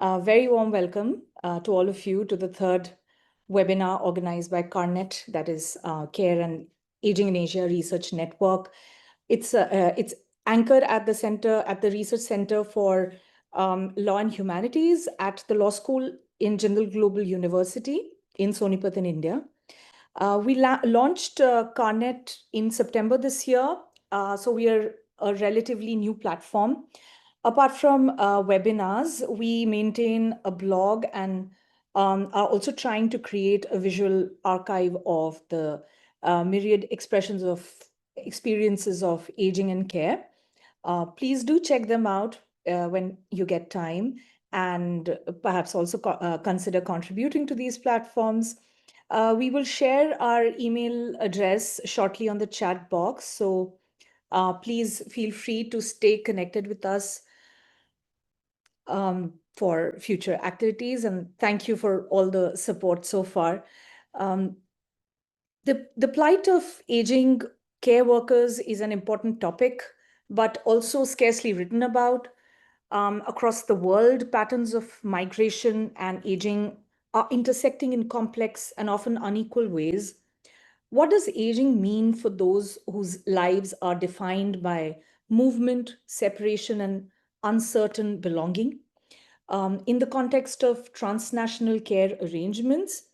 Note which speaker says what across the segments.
Speaker 1: Very warm welcome to all of you to the third webinar organized by CAARNet, that is Care and Aging in Asia Research Network. It's anchored at the Research Center for Law and Humanities at the Law School in Jindal Global University in Sonipat in India. We launched CAARNet in September this year, so we are a relatively new platform. Apart from webinars, we maintain a blog and are also trying to create a visual archive of the myriad expressions of experiences of aging and care. Please do check them out when you get time, and perhaps also consider contributing to these platforms. We will share our email address shortly on the chat box, so please feel free to stay connected with us for future activities, and thank you for all the support so far. The plight of aging care workers is an important topic, but also scarcely written about. Across the world, patterns of migration and aging are intersecting in complex and often unequal ways. What does aging mean for those whose lives are defined by movement, separation, and uncertain belonging? In the context of transnational care arrangements,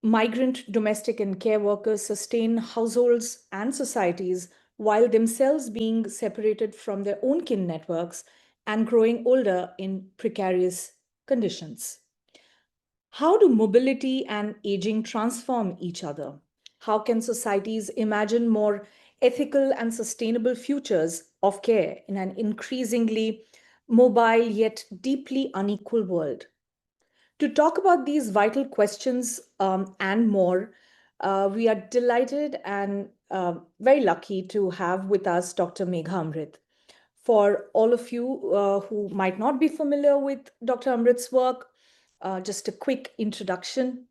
Speaker 1: migrant, domestic, and care workers sustain households and societies while themselves being separated from their own kin networks and growing older in precarious conditions. How do mobility and aging transform each other? How can societies imagine more ethical and sustainable futures of care in an increasingly mobile yet deeply unequal world? To talk about these vital questions and more, we are delighted and very lucky to have with us Dr. Megha Amrith. For all of you who might not be familiar with Dr. Amrith's work, just a quick introduction.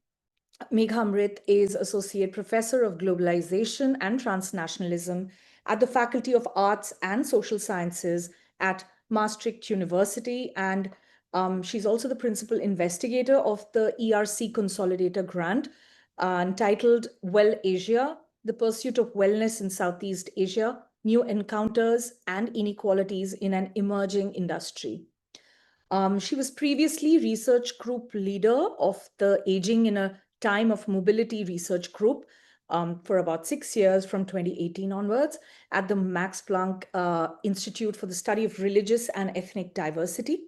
Speaker 1: Megha Amrith is Associate Professor of Globalization and Transnationalism at the Faculty of Arts and Social Sciences at Maastricht University, and she's also the principal investigator of the ERC Consolidator Grant entitled Well Asia, The Pursuit of Wellness in Southeast Asia, New Encounters and Inequalities in an Emerging Industry. She was previously research group leader of the Aging in a Time of Mobility research group for about 6 years from 2018 onwards at the Max Planck Institute for the Study of Religious and Ethnic Diversity.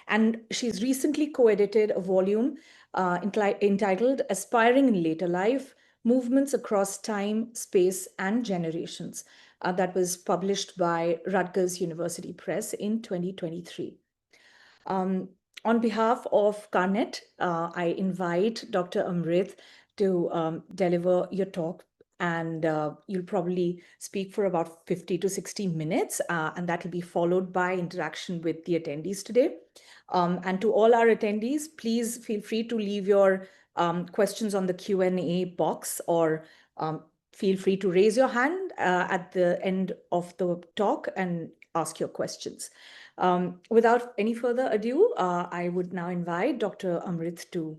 Speaker 1: And she's recently co-edited a volume entitled Aspiring in Later Life, Movements Across Time, Space, and Generations. That was published by Rutgers University Press in 2023. On behalf of CAARNet, I invite Dr. Amrith to deliver your talk, and you'll probably speak for about 50 to 60 minutes, and that will be followed by interaction with the attendees today. And to all our attendees, please feel free to leave your questions on the Q&A box, or feel free to raise your hand at the end of the talk and ask your questions. Without any further ado, I would now invite Dr. Amrith to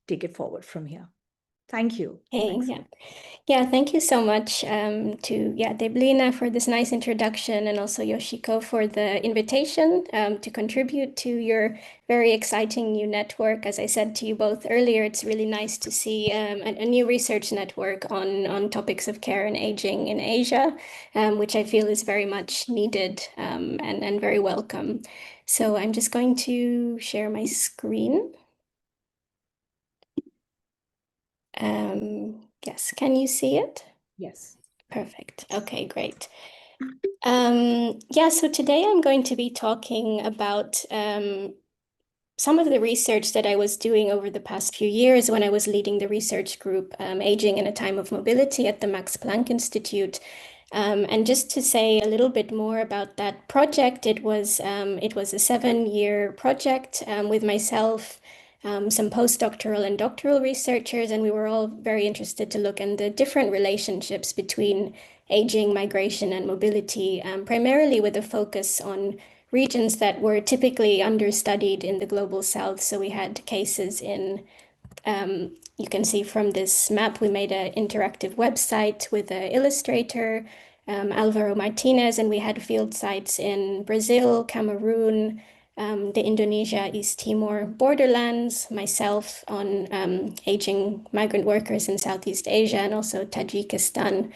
Speaker 1: take it forward from here. Thank you.
Speaker 2: Hey, thank you so much to Deblina for this nice introduction, and also Yoshiko for the invitation to contribute to your very exciting new network. As I said to you both earlier, it's really nice to see a new research network on topics of care and aging in Asia, which I feel is very much needed and very welcome. So I'm just going to share my screen. Yes, can you see it?
Speaker 1: Yes.
Speaker 2: Perfect. Okay, great. So today I'm going to be talking about some of the research that I was doing over the past few years when I was leading the research group Aging in a Time of Mobility at the Max Planck Institute. And just to say a little bit more about that project, it was a 7-year project with myself, some postdoctoral and doctoral researchers, and we were all very interested to look at the different relationships between aging, migration, and mobility, primarily with a focus on regions that were typically understudied in the global south. So we had cases in, you can see from this map, we made an interactive website with an illustrator, Alvaro Martinez, and we had field sites in Brazil, Cameroon, the Indonesia, East Timor borderlands, myself on aging migrant workers in Southeast Asia and also Tajikistan.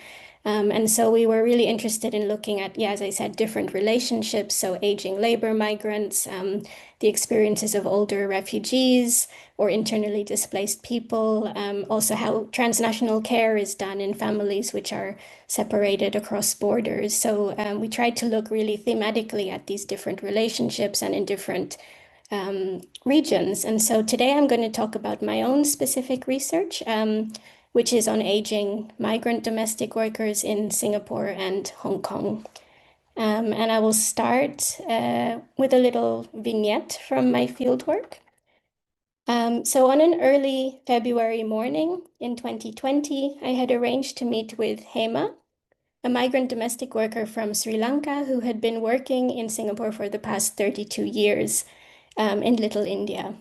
Speaker 2: And so we were really interested in looking at, yeah, as I said, different relationships. So aging labor migrants, the experiences of older refugees or internally displaced people, also how transnational care is done in families which are separated across borders. So we tried to look really thematically at these different relationships and in different regions. And so today I'm going to talk about my own specific research, which is on aging migrant domestic workers in Singapore and Hong Kong. And I will start with a little vignette from my fieldwork. So on an early February morning in 2020, I had arranged to meet with Hema, a migrant domestic worker from Sri Lanka who had been working in Singapore for the past 32 years in Little India.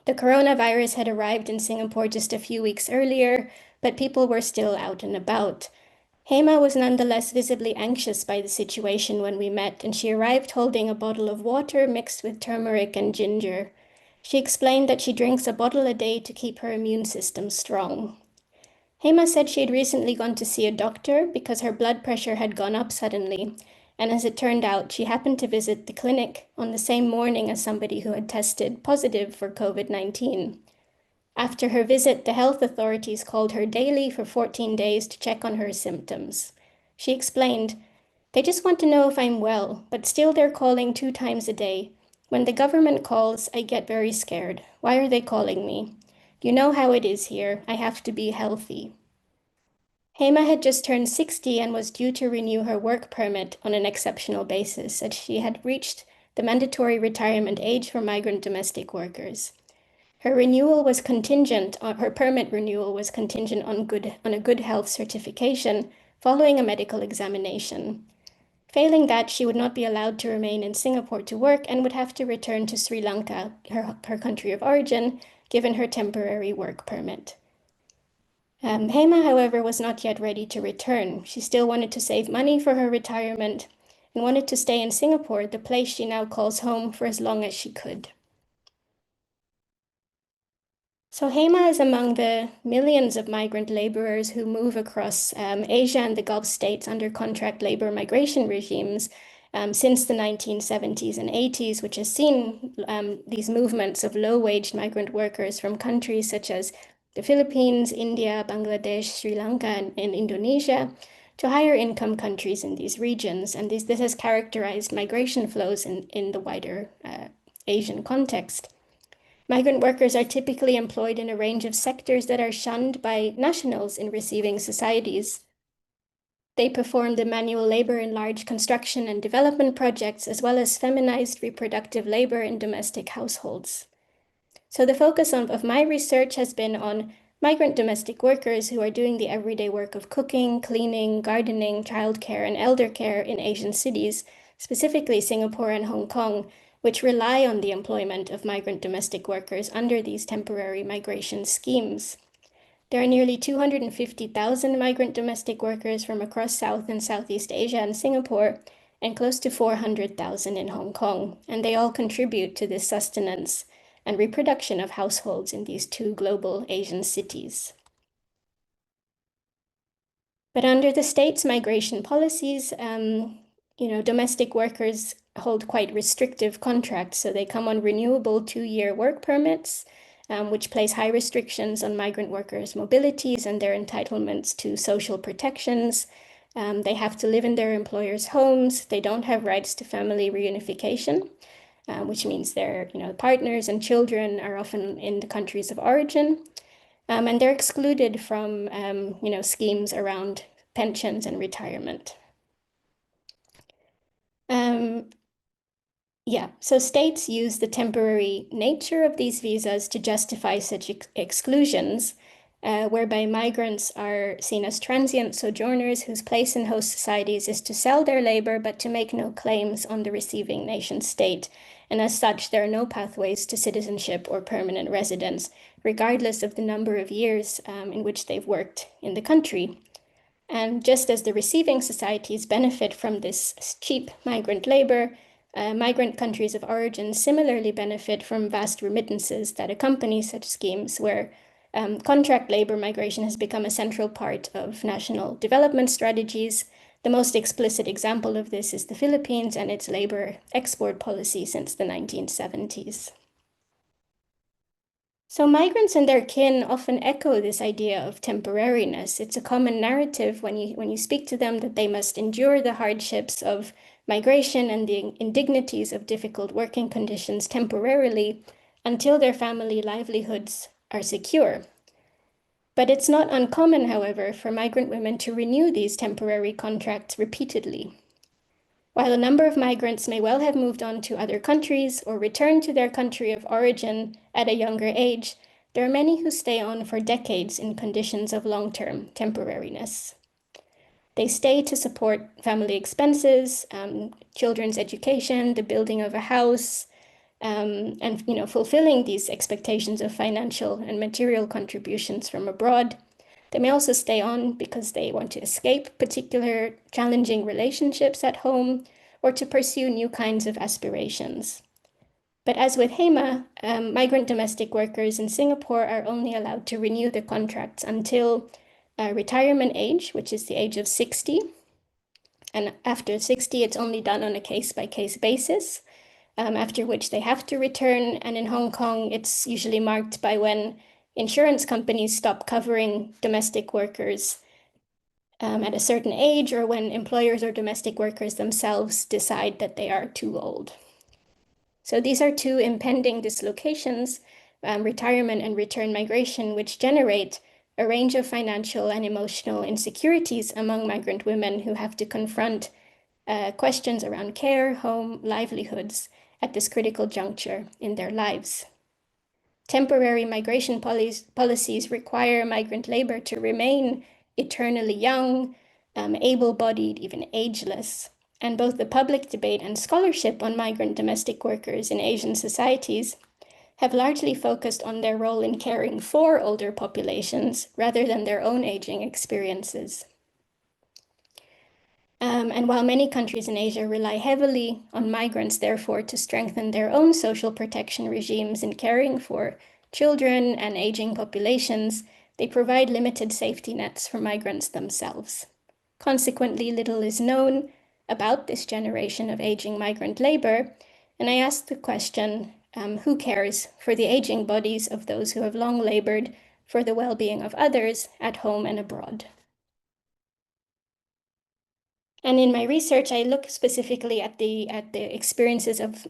Speaker 2: The coronavirus had arrived in Singapore just a few weeks earlier, but people were still out and about. Hema was nonetheless visibly anxious by the situation when we met, and she arrived holding a bottle of water mixed with turmeric and ginger. She explained that she drinks a bottle a day to keep her immune system strong. Hema said she had recently gone to see a doctor because her blood pressure had gone up suddenly, and as it turned out, she happened to visit the clinic on the same morning as somebody who had tested positive for COVID-19. After her visit, the health authorities called her daily for 14 days to check on her symptoms. She explained, "They just want to know if I'm well, but still they're calling 2 times a day. When the government calls, I get very scared. Why are they calling me? You know how it is here. I have to be healthy." Hema had just turned 60 and was due to renew her work permit on an exceptional basis, as she had reached the mandatory retirement age for migrant domestic workers. Her permit renewal was contingent on a good health certification following a medical examination. Failing that, she would not be allowed to remain in Singapore to work and would have to return to Sri Lanka, her country of origin, given her temporary work permit. Hema, however, was not yet ready to return. She still wanted to save money for her retirement and wanted to stay in Singapore, the place she now calls home, for as long as she could. So Hema is among the millions of migrant laborers who move across Asia and the Gulf states under contract labor migration regimes since the 1970s and 80s, which has seen these movements of low-wage migrant workers from countries such as the Philippines, India, Bangladesh, Sri Lanka, and Indonesia to higher income countries in these regions. And this has characterized migration flows in the wider Asian context. Migrant workers are typically employed in a range of sectors that are shunned by nationals in receiving societies. They perform the manual labor in large construction and development projects, as well as feminized reproductive labor in domestic households. So the focus of my research has been on migrant domestic workers who are doing the everyday work of cooking, cleaning, gardening, childcare, and elder care in Asian cities, specifically Singapore and Hong Kong, which rely on the employment of migrant domestic workers under these temporary migration schemes. There are nearly 250,000 migrant domestic workers from across South and Southeast Asia and Singapore, and close to 400,000 in Hong Kong, and they all contribute to this sustenance and reproduction of households in these 2 global Asian cities. But under the state's migration policies, domestic workers hold quite restrictive contracts. So they come on renewable 2-year work permits, which place high restrictions on migrant workers' mobilities and their entitlements to social protections. They have to live in their employers' homes. They don't have rights to family reunification, which means their partners and children are often in the countries of origin. And they're excluded from schemes around pensions and retirement. So states use the temporary nature of these visas to justify such exclusions. whereby migrants are seen as transient sojourners whose place in host societies is to sell their labor but to make no claims on the receiving nation state. And as such, there are no pathways to citizenship or permanent residence, regardless of the number of years in which they've worked in the country. And just as the receiving societies benefit from this cheap migrant labor, migrant countries of origin similarly benefit from vast remittances that accompany such schemes, where contract labor migration has become a central part of national development strategies. The most explicit example of this is the Philippines and its labor export policy since the 1970s. So migrants and their kin often echo this idea of temporariness. It's a common narrative when you speak to them that they must endure the hardships of migration and the indignities of difficult working conditions temporarily until their family livelihoods are secure. But it's not uncommon, however, for migrant women to renew these temporary contracts repeatedly. While a number of migrants may well have moved on to other countries or returned to their country of origin at a younger age, there are many who stay on for decades in conditions of long-term temporariness. They stay to support family expenses, children's education, the building of a house, and fulfilling these expectations of financial and material contributions from abroad. They may also stay on because they want to escape particular challenging relationships at home or to pursue new kinds of aspirations. But as with HEMA, migrant domestic workers in Singapore are only allowed to renew their contracts until retirement age, which is the age of 60. And after 60, it's only done on a case-by-case basis, after which they have to return. And in Hong Kong, it's usually marked by when insurance companies stop covering domestic workers at a certain age, or when employers or domestic workers themselves decide that they are too old. So these are two impending dislocations, retirement and return migration, which generate a range of financial and emotional insecurities among migrant women who have to confront questions around care, home, livelihoods at this critical juncture in their lives. Temporary migration policies require migrant labor to remain eternally young, able-bodied, even ageless. And both the public debate and scholarship on migrant domestic workers in Asian societies have largely focused on their role in caring for older populations rather than their own aging experiences. And while many countries in Asia rely heavily on migrants, therefore, to strengthen their own social protection regimes in caring for children and aging populations, they provide limited safety nets for migrants themselves. Consequently, little is known about this generation of aging migrant labor, and I asked the question, who cares for the aging bodies of those who have long labored for the well-being of others at home and abroad? And in my research, I look specifically at the experiences of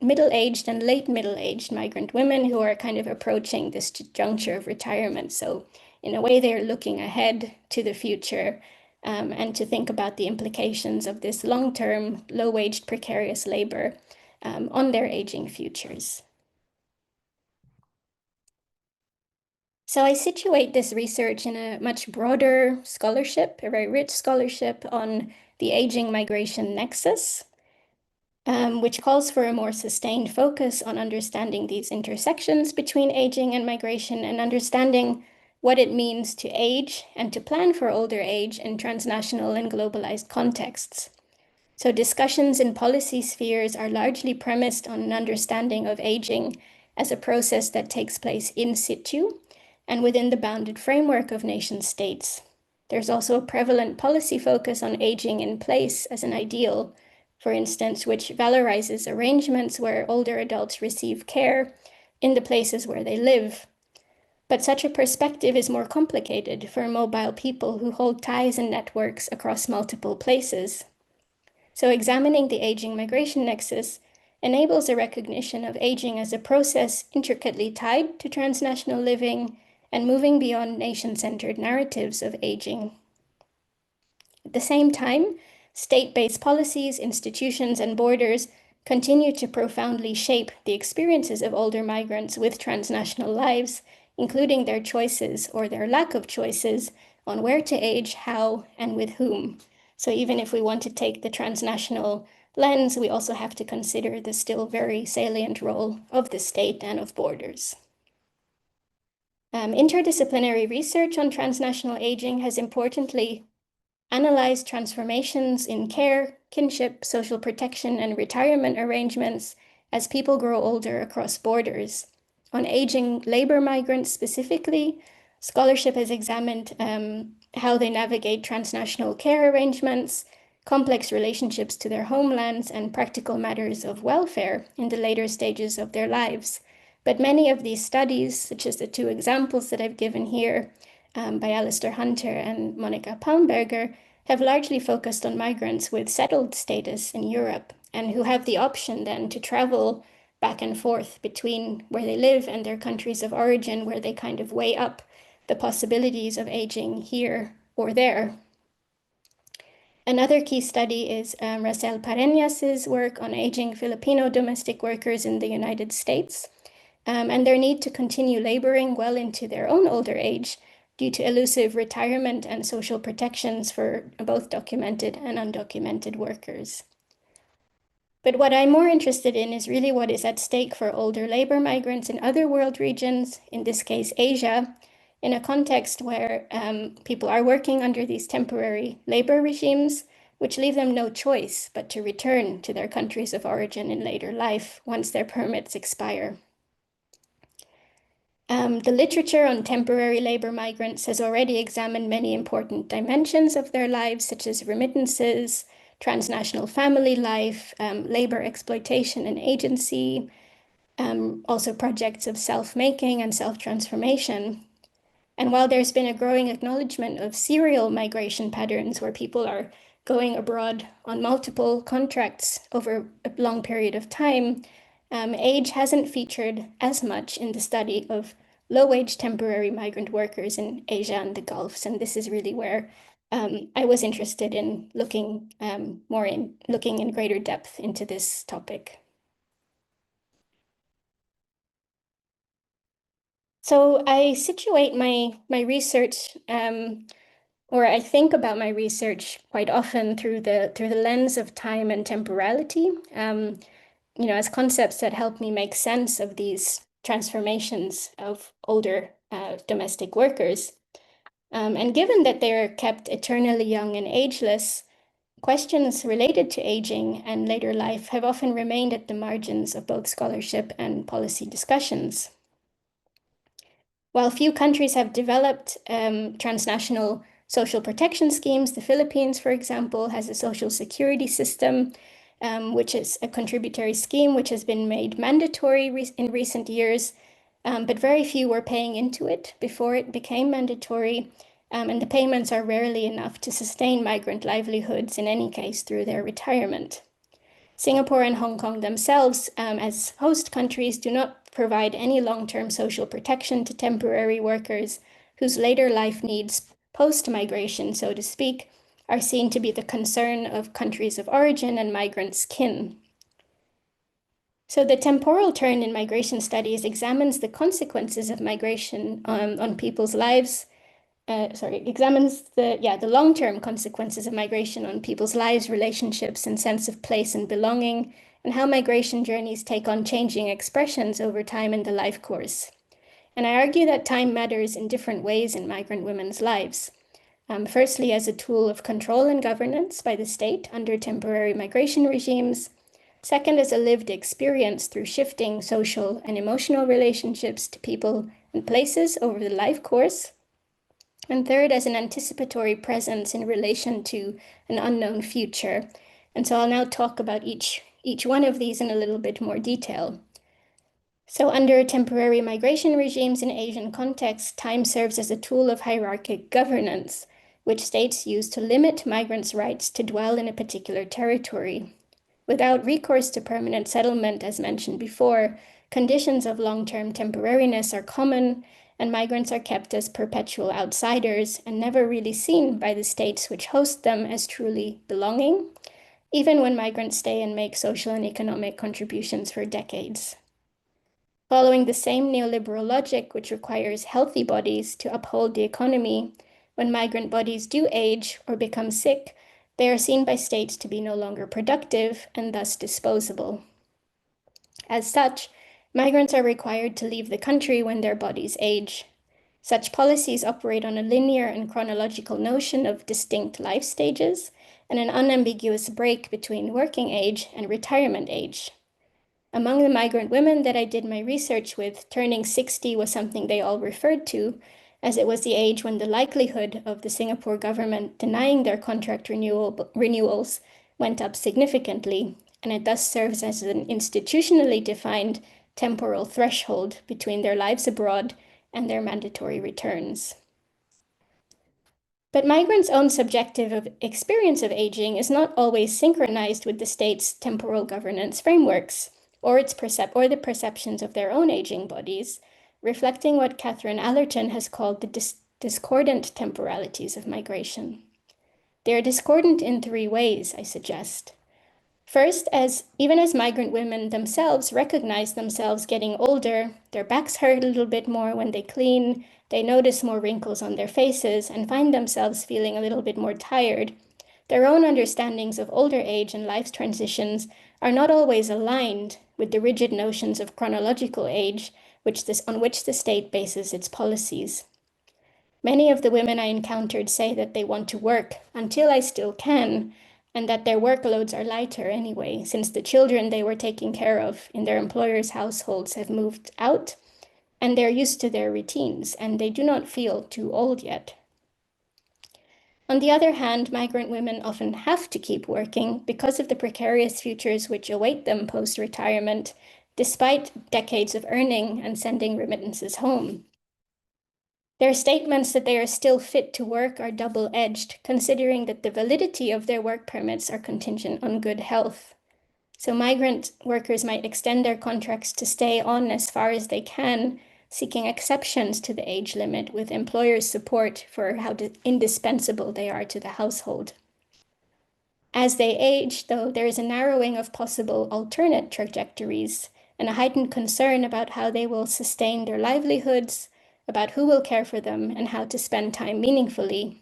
Speaker 2: middle-aged and late middle-aged migrant women who are kind of approaching this juncture of retirement. So in a way, they're looking ahead to the future and to think about the implications of this long-term, low-waged, precarious labor on their aging futures. So I situate this research in a much broader scholarship, a very rich scholarship on the aging migration nexus, which calls for a more sustained focus on understanding these intersections between aging and migration and understanding what it means to age and to plan for older age in transnational and globalized contexts. So discussions in policy spheres are largely premised on an understanding of aging as a process that takes place in situ and within the bounded framework of nation states. There's also a prevalent policy focus on aging in place as an ideal, for instance, which valorizes arrangements where older adults receive care in the places where they live. But such a perspective is more complicated for mobile people who hold ties and networks across multiple places. So examining the aging migration nexus enables a recognition of aging as a process intricately tied to transnational living and moving beyond nation-centered narratives of aging. At the same time, state-based policies, institutions, and borders continue to profoundly shape the experiences of older migrants with transnational lives, including their choices or their lack of choices on where to age, how, and with whom. So even if we want to take the transnational lens, we also have to consider the still very salient role of the state and of borders. Interdisciplinary research on transnational aging has importantly analyzed transformations in care, kinship, social protection, and retirement arrangements as people grow older across borders. On aging labor migrants specifically, scholarship has examined how they navigate transnational care arrangements, complex relationships to their homelands, and practical matters of welfare in the later stages of their lives. But many of these studies, such as the two examples that I've given here by Alistair Hunter and Monica Palmberger, have largely focused on migrants with settled status in Europe and who have the option then to travel back and forth between where they live and their countries of origin, where they kind of weigh up the possibilities of aging here or there. Another key study is Racel Pareñas's work on aging Filipino domestic workers in the United States and their need to continue laboring well into their own older age due to elusive retirement and social protections for both documented and undocumented workers. But what I'm more interested in is really what is at stake for older labor migrants in other world regions, in this case Asia, in a context where people are working under these temporary labor regimes, which leave them no choice but to return to their countries of origin in later life once their permits expire. The literature on temporary labor migrants has already examined many important dimensions of their lives, such as remittances, transnational family life, labor exploitation and agency, also projects of self-making and self-transformation. And while there's been a growing acknowledgement of serial migration patterns where people are going abroad on multiple contracts over a long period of time, age hasn't featured as much in the study of low-wage temporary migrant workers in Asia and the Gulfs. And this is really where I was interested in looking in greater depth into this topic. So I situate my research, or I think about my research quite often through the lens of time and temporality, as concepts that help me make sense of these transformations of older domestic workers. And given that they're kept eternally young and ageless, questions related to aging and later life have often remained at the margins of both scholarship and policy discussions. While few countries have developed transnational social protection schemes, the Philippines, for example, has a social security system, which is a contributory scheme which has been made mandatory in recent years, but very few were paying into it before it became mandatory, and the payments are rarely enough to sustain migrant livelihoods in any case through their retirement. Singapore and Hong Kong themselves, as host countries, do not provide any long-term social protection to temporary workers whose later life needs, post-migration, so to speak, are seen to be the concern of countries of origin and migrants' kin. So the temporal turn in migration studies examines the consequences of migration on people's lives, examines the long-term consequences of migration on people's lives, relationships, and sense of place and belonging, and how migration journeys take on changing expressions over time in the life course. And I argue that time matters in different ways in migrant women's lives. Firstly, as a tool of control and governance by the state under temporary migration regimes. Second, as a lived experience through shifting social and emotional relationships to people and places over the life course. And third, as an anticipatory presence in relation to an unknown future. And so I'll now talk about each one of these in a little bit more detail. So under temporary migration regimes in Asian contexts, time serves as a tool of hierarchic governance, which states use to limit migrants' rights to dwell in a particular territory. Without recourse to permanent settlement, as mentioned before, conditions of long-term temporariness are common, and migrants are kept as perpetual outsiders and never really seen by the states which host them as truly belonging, even when migrants stay and make social and economic contributions for decades. Following the same neoliberal logic, which requires healthy bodies to uphold the economy, when migrant bodies do age or become sick, they are seen by states to be no longer productive and thus disposable. As such, migrants are required to leave the country when their bodies age. Such policies operate on a linear and chronological notion of distinct life stages and an unambiguous break between working age and retirement age. Among the migrant women that I did my research with, turning 60 was something they all referred to, as it was the age when the likelihood of the Singapore government denying their contract renewals went up significantly, and it thus serves as an institutionally defined temporal threshold between their lives abroad and their mandatory returns. But migrants' own subjective experience of aging is not always synchronized with the state's temporal governance frameworks or the perceptions of their own aging bodies, reflecting what Catherine Allerton has called the discordant temporalities of migration. They are discordant in three ways, I suggest. First, even as migrant women themselves recognize themselves getting older, their backs hurt a little bit more when they clean, they notice more wrinkles on their faces, and find themselves feeling a little bit more tired. Their own understandings of older age and life transitions are not always aligned with the rigid notions of chronological age on which the state bases its policies. Many of the women I encountered say that they want to work until I still can, and that their workloads are lighter anyway, since the children they were taking care of in their employers' households have moved out, and they're used to their routines, and they do not feel too old yet. On the other hand, migrant women often have to keep working because of the precarious futures which await them post-retirement, despite decades of earning and sending remittances home. Their statements that they are still fit to work are double-edged, considering that the validity of their work permits are contingent on good health. So migrant workers might extend their contracts to stay on as far as they can, seeking exceptions to the age limit with employers' support for how indispensable they are to the household. As they age, though, there is a narrowing of possible alternate trajectories and a heightened concern about how they will sustain their livelihoods, about who will care for them, and how to spend time meaningfully.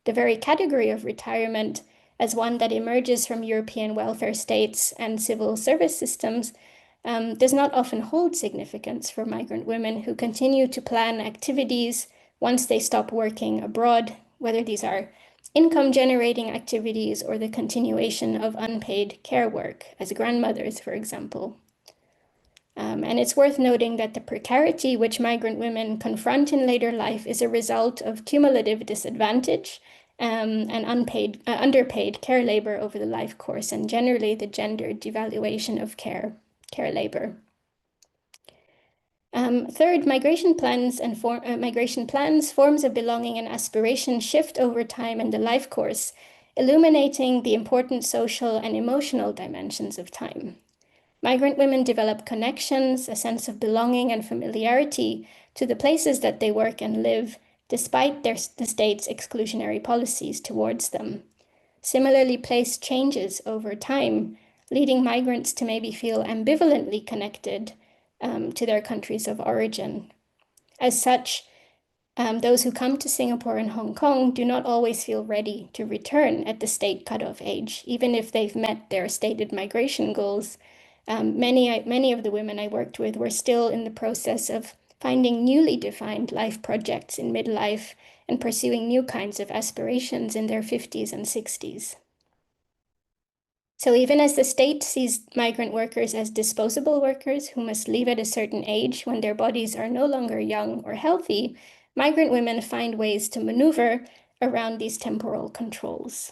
Speaker 2: The very category of retirement, as one that emerges from European welfare states and civil service systems, does not often hold significance for migrant women who continue to plan activities once they stop working abroad, whether these are income-generating activities or the continuation of unpaid care work, as grandmothers, for example. And it's worth noting that the precarity which migrant women confront in later life is a result of cumulative disadvantage and underpaid care labor over the life course, and generally the gendered devaluation of care labor. Third, migration plans, forms of belonging and aspiration shift over time in the life course, illuminating the important social and emotional dimensions of time. Migrant women develop connections, a sense of belonging and familiarity to the places that they work and live, despite the state's exclusionary policies towards them. Similarly, place changes over time, leading migrants to maybe feel ambivalently connected to their countries of origin. As such, those who come to Singapore and Hong Kong do not always feel ready to return at the state cutoff age, even if they've met their stated migration goals. Many of the women I worked with were still in the process of finding newly defined life projects in midlife and pursuing new kinds of aspirations in their 50s and 60s. So even as the state sees migrant workers as disposable workers who must leave at a certain age when their bodies are no longer young or healthy, migrant women find ways to maneuver around these temporal controls.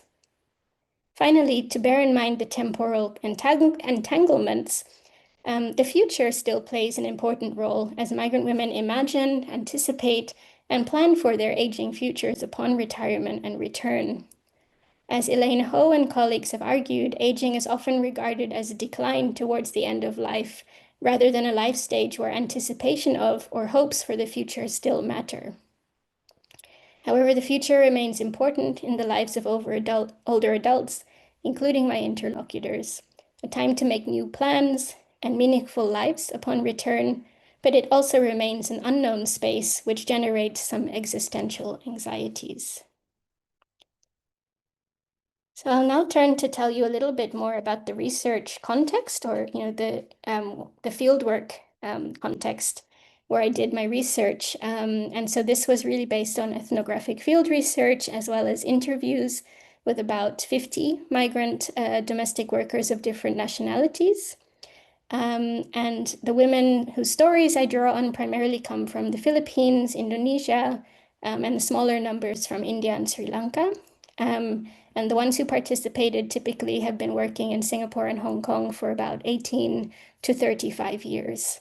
Speaker 2: Finally, to bear in mind the temporal entanglements, the future still plays an important role as migrant women imagine, anticipate, and plan for their aging futures upon retirement and return. As Elaine Ho and colleagues have argued, aging is often regarded as a decline towards the end of life, rather than a life stage where anticipation of or hopes for the future still matter. However, the future remains important in the lives of older adults, including my interlocutors, a time to make new plans and meaningful lives upon return, but it also remains an unknown space, which generates some existential anxieties. So I'll now turn to tell you a little bit more about the research context, or the fieldwork context where I did my research. And so this was really based on ethnographic field research, as well as interviews with about 50 migrant domestic workers of different nationalities. And the women whose stories I draw on primarily come from the Philippines, Indonesia, and the smaller numbers from India and Sri Lanka. And the ones who participated typically have been working in Singapore and Hong Kong for about 18 to 35 years.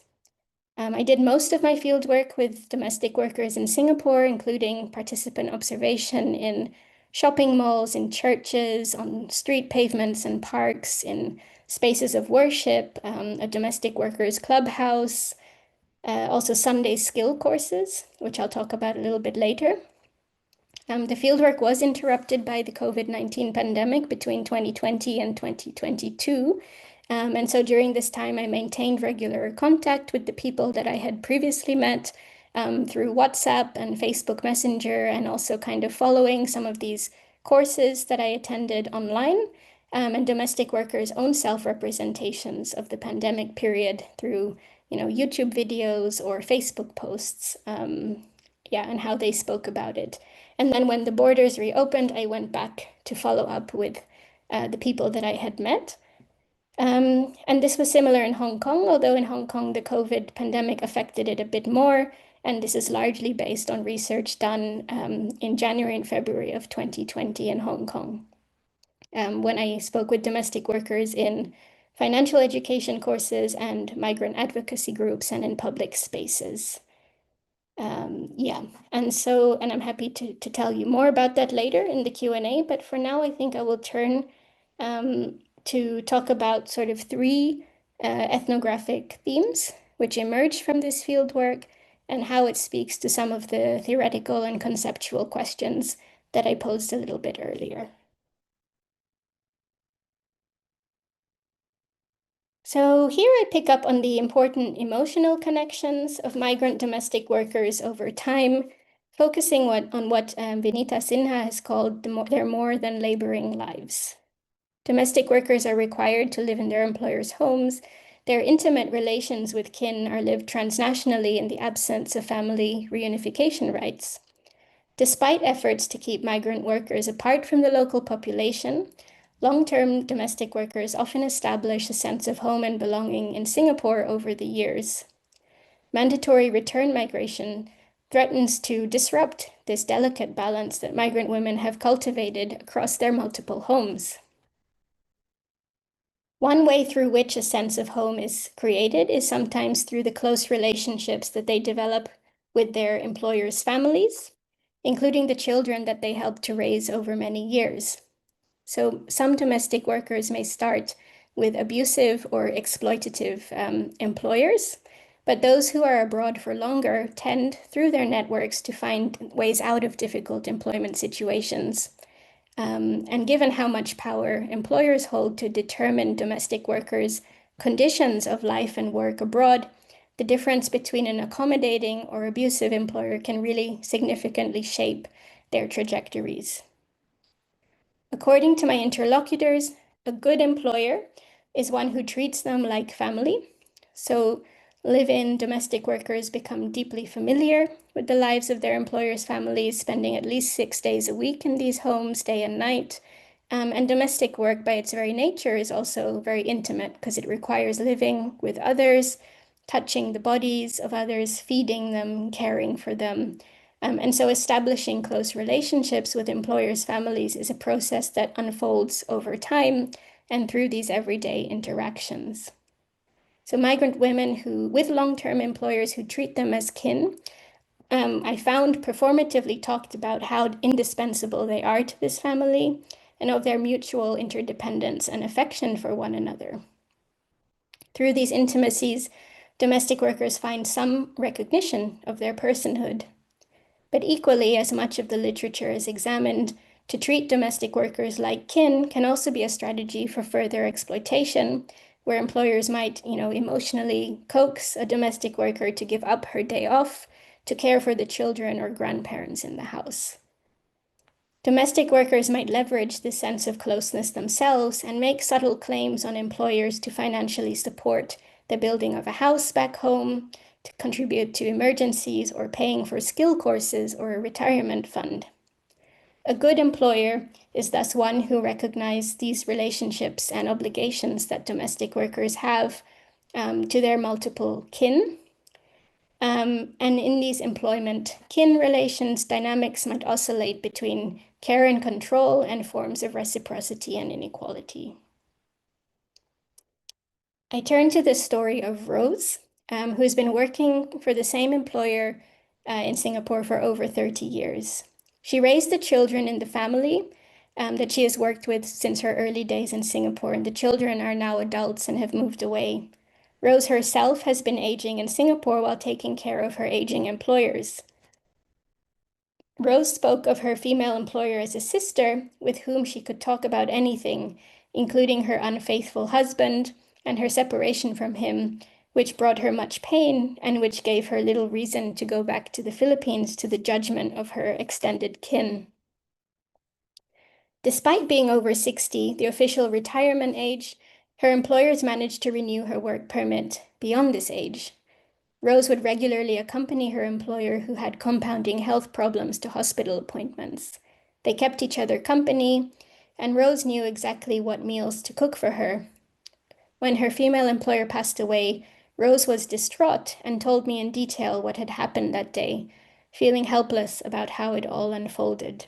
Speaker 2: I did most of my field work with domestic workers in Singapore, including participant observation in shopping malls, in churches, on street pavements and parks, in spaces of worship, a domestic workers clubhouse, also Sunday skill courses, which I'll talk about a little bit later. The fieldwork was interrupted by the COVID-19 pandemic between 2020 and 2022. And so during this time, I maintained regular contact with the people that I had previously met through WhatsApp and Facebook Messenger, and also kind of following some of these courses that I attended online, and domestic workers' own self-representations of the pandemic period through, YouTube videos or Facebook posts, and how they spoke about it. And then when the borders reopened, I went back to follow up with the people that I had met. And this was similar in Hong Kong, although in Hong Kong, the COVID pandemic affected it a bit more. And this is largely based on research done in January and February of 2020 in Hong Kong. When I spoke with domestic workers in financial education courses and migrant advocacy groups and in public spaces. And I'm happy to tell you more about that later in the Q&A, but for now, I think I will turn to talk about sort of three ethnographic themes which emerged from this fieldwork and how it speaks to some of the theoretical and conceptual questions that I posed a little bit earlier. So here I pick up on the important emotional connections of migrant domestic workers over time, focusing on what Vinita Sinha has called their more than laboring lives. Domestic workers are required to live in their employers' homes. Their intimate relations with kin are lived transnationally in the absence of family reunification rights. Despite efforts to keep migrant workers apart from the local population, long-term domestic workers often establish a sense of home and belonging in Singapore over the years. Mandatory return migration threatens to disrupt this delicate balance that migrant women have cultivated across their multiple homes. One way through which a sense of home is created is sometimes through the close relationships that they develop with their employers' families, including the children that they help to raise over many years. So some domestic workers may start with abusive or exploitative employers, but those who are abroad for longer tend, through their networks, to find ways out of difficult employment situations. And given how much power employers hold to determine domestic workers' conditions of life and work abroad, the difference between an accommodating or abusive employer can really significantly shape their trajectories. According to my interlocutors, a good employer is one who treats them like family. So live-in domestic workers become deeply familiar with the lives of their employers' families, spending at least 6 days a week in these homes, day and night. And domestic work, by its very nature, is also very intimate because it requires living with others, touching the bodies of others, feeding them, caring for them. And so establishing close relationships with employers' families is a process that unfolds over time and through these everyday interactions. So migrant women with long-term employers who treat them as kin, I found performatively talked about how indispensable they are to this family and of their mutual interdependence and affection for one another. Through these intimacies, domestic workers find some recognition of their personhood. But equally, as much of the literature is examined, to treat domestic workers like kin can also be a strategy for further exploitation, where employers might, emotionally coax a domestic worker to give up her day off to care for the children or grandparents in the house. Domestic workers might leverage this sense of closeness themselves and make subtle claims on employers to financially support the building of a house back home, to contribute to emergencies, or paying for skill courses or a retirement fund. A good employer is thus one who recognizes these relationships and obligations that domestic workers have to their multiple kin. And in these employment kin relations, dynamics might oscillate between care and control and forms of reciprocity and inequality. I turn to the story of Rose, who's been working for the same employer in Singapore for over 30 years. She raised the children in the family that she has worked with since her early days in Singapore, and the children are now adults and have moved away. Rose herself has been aging in Singapore while taking care of her aging employers. Rose spoke of her female employer as a sister with whom she could talk about anything, including her unfaithful husband and her separation from him, which brought her much pain and which gave her little reason to go back to the Philippines to the judgment of her extended kin. Despite being over 60, the official retirement age, her employers managed to renew her work permit beyond this age. Rose would regularly accompany her employer, who had compounding health problems, to hospital appointments. They kept each other company, and Rose knew exactly what meals to cook for her. When her female employer passed away, Rose was distraught and told me in detail what had happened that day, feeling helpless about how it all unfolded.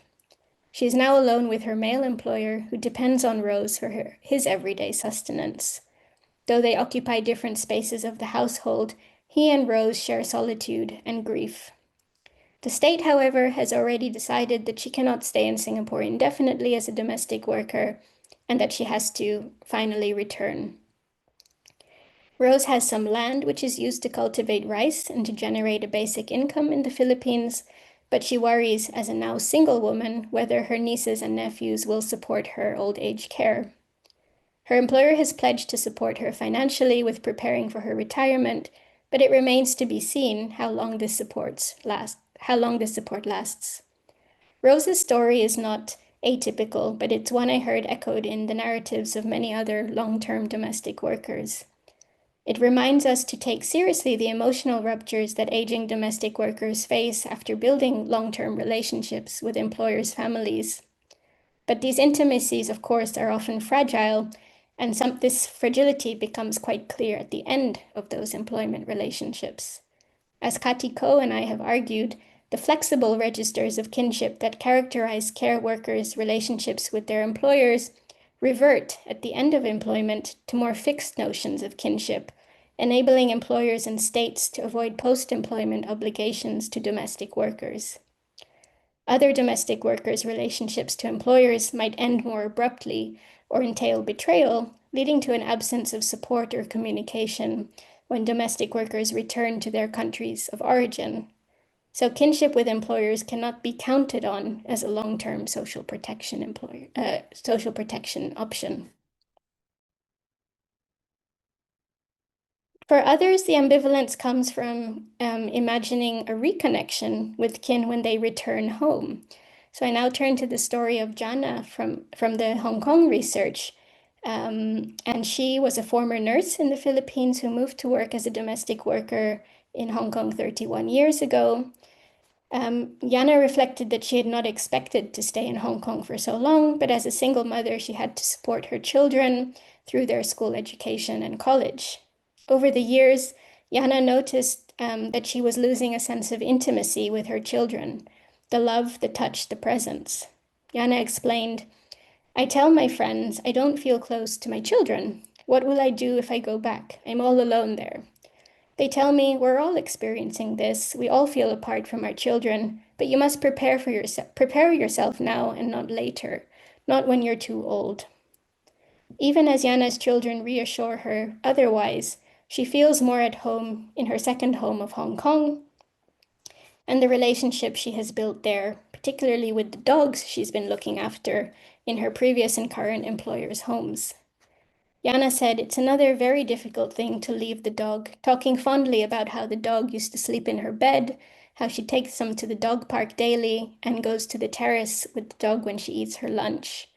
Speaker 2: She is now alone with her male employer, who depends on Rose for his everyday sustenance. Though they occupy different spaces of the household, he and Rose share solitude and grief. The state, however, has already decided that she cannot stay in Singapore indefinitely as a domestic worker and that she has to finally return. Rose has some land which is used to cultivate rice and to generate a basic income in the Philippines, but she worries, as a now single woman, whether her nieces and nephews will support her old age care. Her employer has pledged to support her financially with preparing for her retirement, but it remains to be seen how long this support lasts. Rose's story is not atypical, but it's one I heard echoed in the narratives of many other long-term domestic workers. It reminds us to take seriously the emotional ruptures that aging domestic workers face after building long-term relationships with employers' families. But these intimacies, of course, are often fragile, and this fragility becomes quite clear at the end of those employment relationships. As Kati Ko and I have argued, the flexible registers of kinship that characterize care workers' relationships with their employers revert at the end of employment to more fixed notions of kinship, enabling employers and states to avoid post-employment obligations to domestic workers. Other domestic workers' relationships to employers might end more abruptly or entail betrayal, leading to an absence of support or communication when domestic workers return to their countries of origin. So kinship with employers cannot be counted on as a long-term social protection option. For others, the ambivalence comes from imagining a reconnection with kin when they return home. So I now turn to the story of Jana from the Hong Kong research. And she was a former nurse in the Philippines who moved to work as a domestic worker in Hong Kong 31 years ago. Jana reflected that she had not expected to stay in Hong Kong for so long, but as a single mother, she had to support her children through their school education and college. Over the years, Jana noticed that she was losing a sense of intimacy with her children, the love, the touch, the presence. Jana explained, "I tell my friends I don't feel close to my children. What will I do if I go back? I'm all alone there. They tell me we're all experiencing this. We all feel apart from our children, but you must prepare yourself now and not later, not when you're too old." Even as Jana's children reassure her otherwise, she feels more at home in her second home of Hong Kong and the relationship she has built there, particularly with the dogs she's been looking after in her previous and current employers' homes. Jana said, "It's another very difficult thing to leave the dog," talking fondly about how the dog used to sleep in her bed, how she takes him to the dog park daily and goes to the terrace with the dog when she eats her lunch.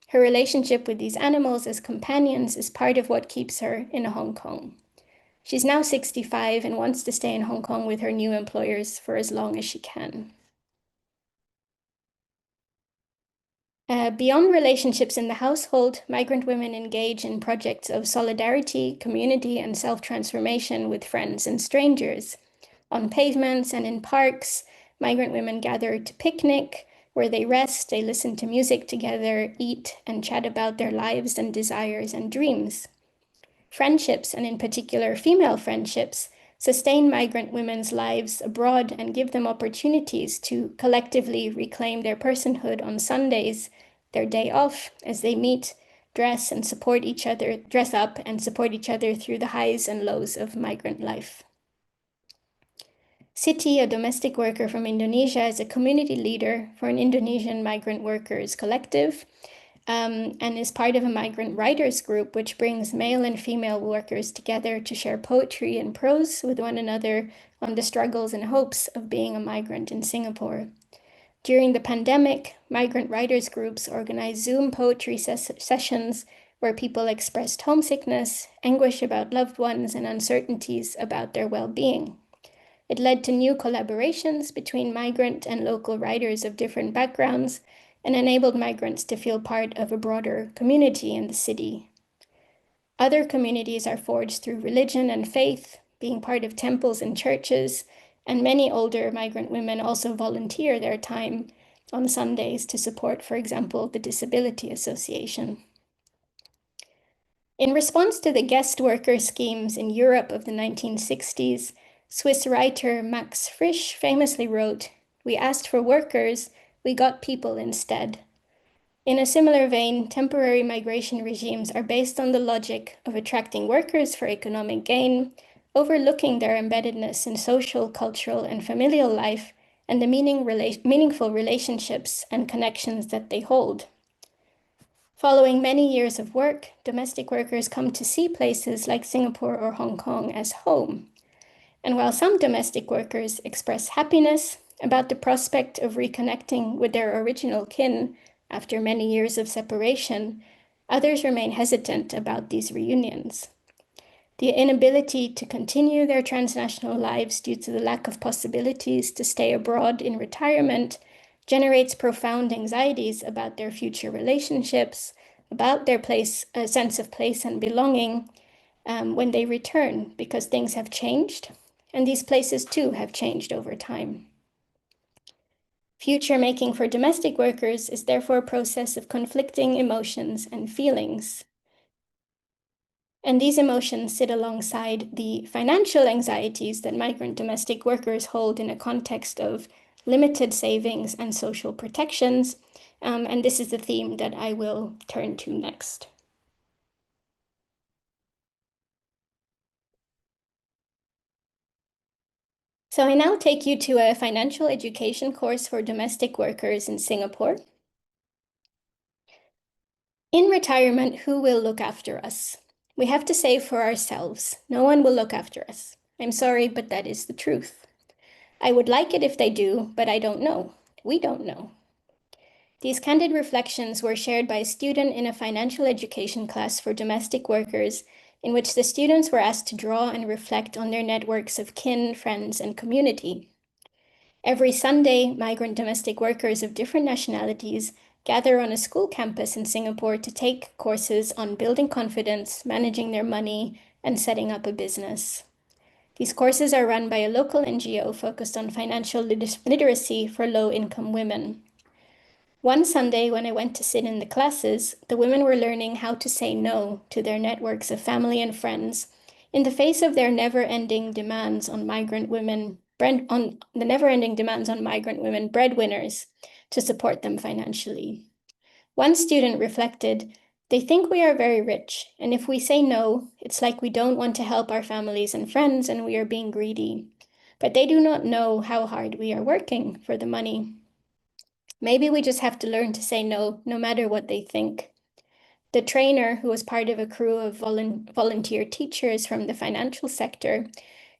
Speaker 2: Her relationship with these animals as companions is part of what keeps her in Hong Kong. She's now 65 and wants to stay in Hong Kong with her new employers for as long as she can. Beyond relationships in the household, migrant women engage in projects of solidarity, community, and self-transformation with friends and strangers. On pavements and in parks, migrant women gather to picnic, where they rest, they listen to music together, eat, and chat about their lives and desires and dreams. Friendships, and in particular female friendships, sustain migrant women's lives abroad and give them opportunities to collectively reclaim their personhood on Sundays, their day off, as they meet, dress and support each other, dress up and support each other through the highs and lows of migrant life. Siti, a domestic worker from Indonesia, is a community leader for an Indonesian migrant workers collective, and is part of a migrant writers group, which brings male and female workers together to share poetry and prose with one another on the struggles and hopes of being a migrant in Singapore. During the pandemic, migrant writers groups organized Zoom poetry sessions where people expressed homesickness, anguish about loved ones, and uncertainties about their well-being. It led to new collaborations between migrant and local writers of different backgrounds and enabled migrants to feel part of a broader community in the city. Other communities are forged through religion and faith, being part of temples and churches, and many older migrant women also volunteer their time on Sundays to support, for example, the Disability Association. In response to the guest worker schemes in Europe of the 1960s, Swiss writer Max Frisch famously wrote, "We asked for workers, we got people instead." In a similar vein, temporary migration regimes are based on the logic of attracting workers for economic gain, overlooking their embeddedness in social, cultural, and familial life, and the meaningful relationships and connections that they hold. Following many years of work, domestic workers come to see places like Singapore or Hong Kong as home. And while some domestic workers express happiness about the prospect of reconnecting with their original kin after many years of separation, others remain hesitant about these reunions. The inability to continue their transnational lives due to the lack of possibilities to stay abroad in retirement generates profound anxieties about their future relationships, about their sense of place and belonging when they return, because things have changed, and these places too have changed over time. Future making for domestic workers is therefore a process of conflicting emotions and feelings. And these emotions sit alongside the financial anxieties that migrant domestic workers hold in a context of limited savings and social protections. And this is the theme that I will turn to next. So I now take you to a financial education course for domestic workers in Singapore. In retirement, who will look after us? We have to save for ourselves. No one will look after us. I'm sorry, but that is the truth. I would like it if they do, but I don't know. We don't know. These candid reflections were shared by a student in a financial education class for domestic workers, in which the students were asked to draw and reflect on their networks of kin, friends, and community. Every Sunday, migrant domestic workers of different nationalities gather on a school campus in Singapore to take courses on building confidence, managing their money, and setting up a business. These courses are run by a local NGO focused on financial literacy for low-income women. One Sunday, when I went to sit in the classes, the women were learning how to say no to their networks of family and friends in the face of their never-ending demands on migrant women, breadwinners to support them financially. One student reflected, "They think we are very rich, and if we say no, it's like we don't want to help our families and friends and we are being greedy. But they do not know how hard we are working for the money. Maybe we just have to learn to say no, no matter what they think." The trainer, who was part of a crew of volunteer teachers from the financial sector,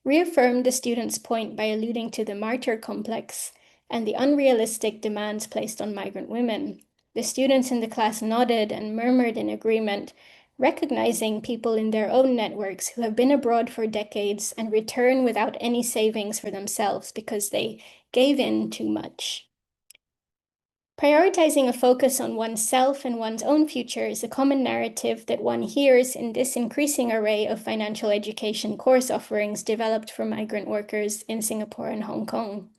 Speaker 2: reaffirmed the students' point by alluding to the martyr complex and the unrealistic demands placed on migrant women. The students in the class nodded and murmured in agreement, recognizing people in their own networks who have been abroad for decades and return without any savings for themselves because they gave in too much. Prioritizing a focus on oneself and one's own future is a common narrative that one hears in this increasing array of financial education course offerings developed for migrant workers in Singapore and Hong Kong.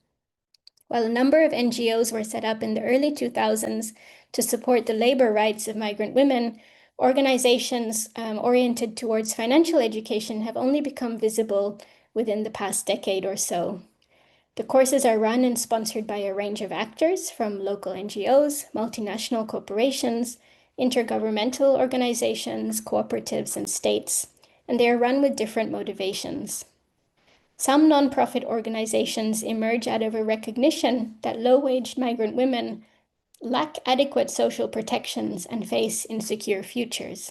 Speaker 2: While a number of NGOs were set up in the early 2000s to support the labor rights of migrant women, organizations oriented towards financial education have only become visible within the past decade or so. The courses are run and sponsored by a range of actors, from local NGOs, multinational corporations, intergovernmental organizations, cooperatives, and states, and they are run with different motivations. Some nonprofit organizations emerge out of a recognition that low-wage migrant women lack adequate social protections and face insecure futures.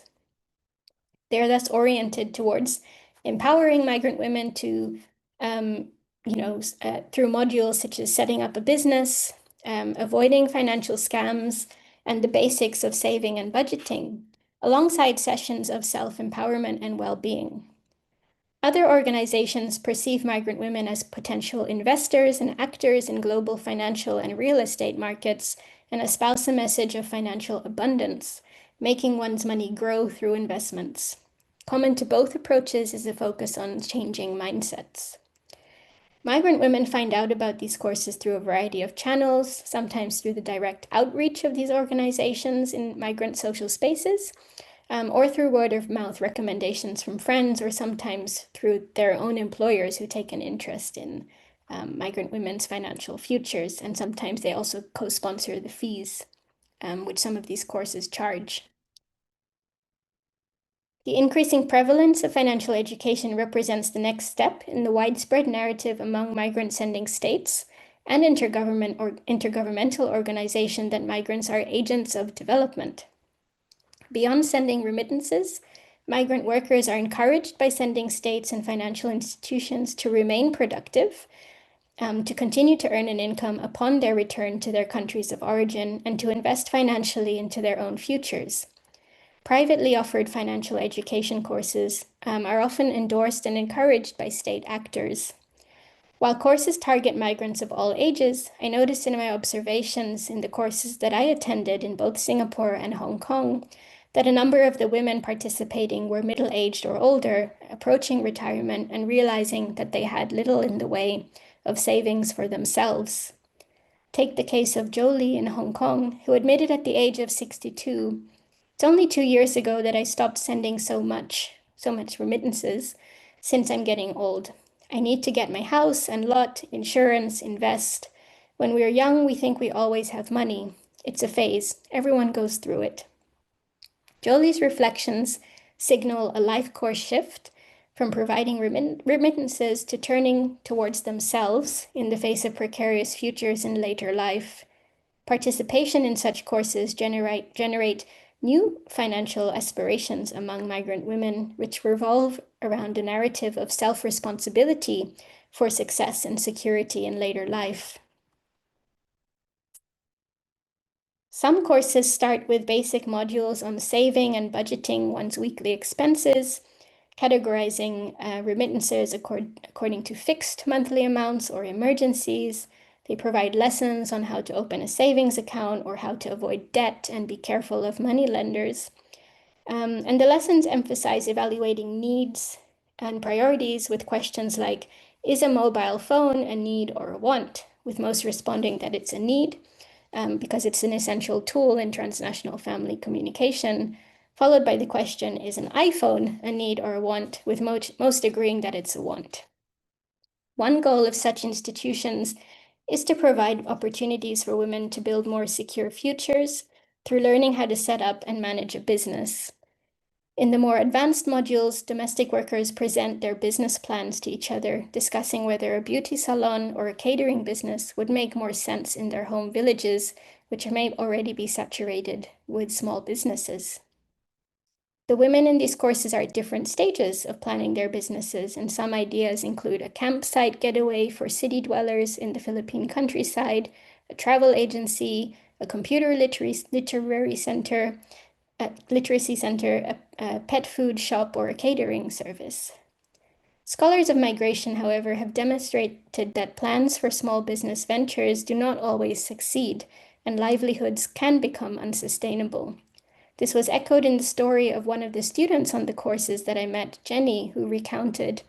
Speaker 2: They are thus oriented towards empowering migrant women to through modules such as setting up a business, avoiding financial scams, and the basics of saving and budgeting, alongside sessions of self-empowerment and well-being. Other organizations perceive migrant women as potential investors and actors in global financial and real estate markets and espouse a message of financial abundance, making one's money grow through investments. Common to both approaches is a focus on changing mindsets. Migrant women find out about these courses through a variety of channels, sometimes through the direct outreach of these organizations in migrant social spaces, or through word-of-mouth recommendations from friends, or sometimes through their own employers who take an interest in migrant women's financial futures, and sometimes they also co-sponsor the fees which some of these courses charge. The increasing prevalence of financial education represents the next step in the widespread narrative among migrant-sending states and intergovernmental organizations that migrants are agents of development. Beyond sending remittances, migrant workers are encouraged by sending states and financial institutions to remain productive, to continue to earn an income upon their return to their countries of origin, and to invest financially into their own futures. Privately offered financial education courses are often endorsed and encouraged by state actors. While courses target migrants of all ages, I noticed in my observations in the courses that I attended in both Singapore and Hong Kong that a number of the women participating were middle-aged or older, approaching retirement and realizing that they had little in the way of savings for themselves. Take the case of Jolie in Hong Kong, who admitted at the age of 62, "It's only 2 years ago that I stopped sending so much remittances, since I'm getting old. I need to get my house and lot, insurance, invest. When we're young, we think we always have money. It's a phase. Everyone goes through it." Jolie's reflections signal a life course shift from providing remittances to turning towards themselves in the face of precarious futures in later life. Participation in such courses generate new financial aspirations among migrant women, which revolve around a narrative of self-responsibility for success and security in later life. Some courses start with basic modules on saving and budgeting one's weekly expenses, categorizing remittances according to fixed monthly amounts or emergencies. They provide lessons on how to open a savings account or how to avoid debt and be careful of money lenders. And the lessons emphasize evaluating needs and priorities with questions like, is a mobile phone a need or a want? With most responding that it's a need, because it's an essential tool in transnational family communication, followed by the question, is an iPhone a need or a want? With most agreeing that it's a want. One goal of such institutions is to provide opportunities for women to build more secure futures through learning how to set up and manage a business. In the more advanced modules, domestic workers present their business plans to each other, discussing whether a beauty salon or a catering business would make more sense in their home villages, which may already be saturated with small businesses. The women in these courses are at different stages of planning their businesses, and some ideas include a campsite getaway for city dwellers in the Philippine countryside, a travel agency, a computer literacy center, a pet food shop, or a catering service. Scholars of migration, however, have demonstrated that plans for small business ventures do not always succeed, and livelihoods can become unsustainable. This was echoed in the story of one of the students on the courses that I met, Jenny, who recounted,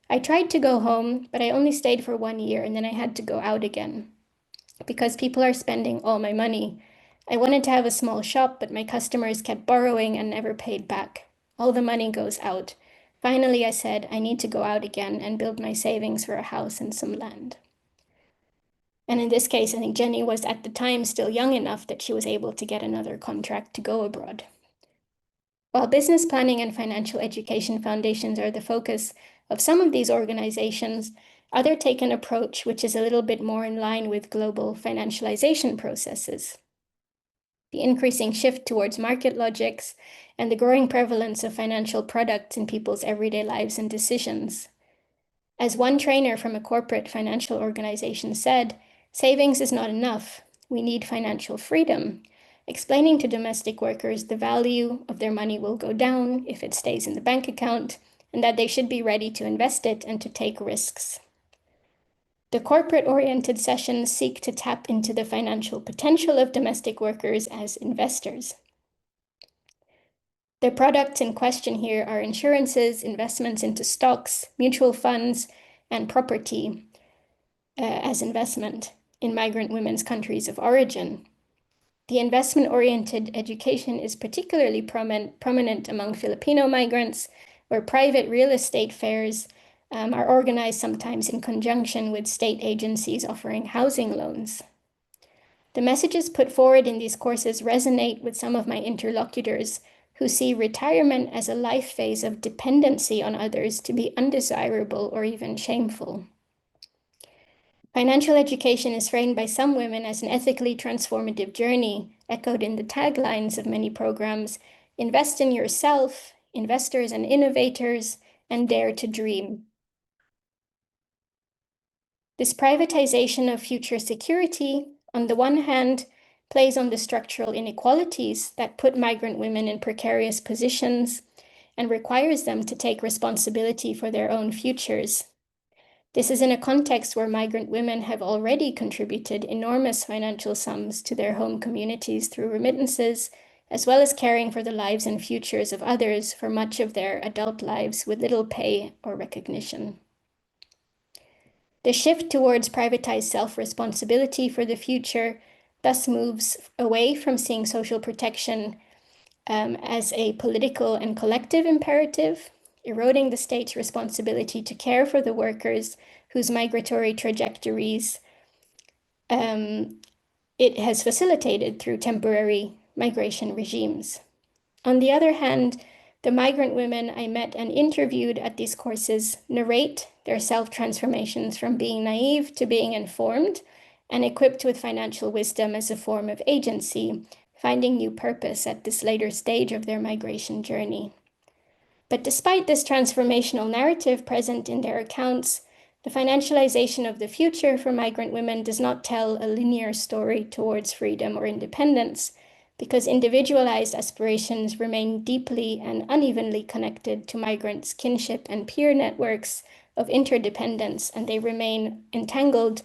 Speaker 2: "I tried to go home, but I only stayed for 1 year and then I had to go out again because people are spending all my money. I wanted to have a small shop, but my customers kept borrowing and never paid back. All the money goes out. Finally, I said, I need to go out again and build my savings for a house and some land." And in this case, I think Jenny was at the time still young enough that she was able to get another contract to go abroad. While business planning and financial education foundations are the focus of some of these organizations, others take an approach which is a little bit more in line with global financialization processes. The increasing shift towards market logics and the growing prevalence of financial products in people's everyday lives and decisions. As one trainer from a corporate financial organization said, "Savings is not enough. We need financial freedom," explaining to domestic workers the value of their money will go down if it stays in the bank account, and that they should be ready to invest it and to take risks. The corporate-oriented sessions seek to tap into the financial potential of domestic workers as investors. The products in question here are insurances, investments into stocks, mutual funds, and property as investment in migrant women's countries of origin. The investment-oriented education is particularly prominent among Filipino migrants, where private real estate fairs are organized sometimes in conjunction with state agencies offering housing loans. The messages put forward in these courses resonate with some of my interlocutors who see retirement as a life phase of dependency on others to be undesirable or even shameful. Financial education is framed by some women as an ethically transformative journey, echoed in the taglines of many programs: "Invest in yourself, investors and innovators, and dare to dream." This privatization of future security, on the one hand, plays on the structural inequalities that put migrant women in precarious positions and requires them to take responsibility for their own futures. This is in a context where migrant women have already contributed enormous financial sums to their home communities through remittances, as well as caring for the lives and futures of others for much of their adult lives with little pay or recognition. The shift towards privatized self-responsibility for the future thus moves away from seeing social protection as a political and collective imperative, eroding the state's responsibility to care for the workers whose migratory trajectories it has facilitated through temporary migration regimes. On the other hand, the migrant women I met and interviewed at these courses narrate their self-transformations from being naive to being informed and equipped with financial wisdom as a form of agency, finding new purpose at this later stage of their migration journey. But despite this transformational narrative present in their accounts, the financialization of the future for migrant women does not tell a linear story towards freedom or independence, because individualized aspirations remain deeply and unevenly connected to migrants' kinship and peer networks of interdependence, and they remain entangled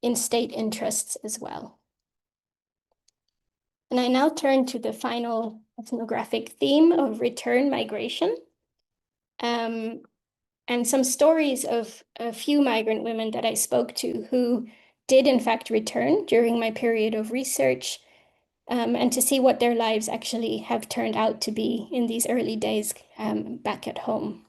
Speaker 2: in state interests as well. And I now turn to the final ethnographic theme of return migration. And some stories of a few migrant women that I spoke to who did in fact return during my period of research, and to see what their lives actually have turned out to be in these early days back at home.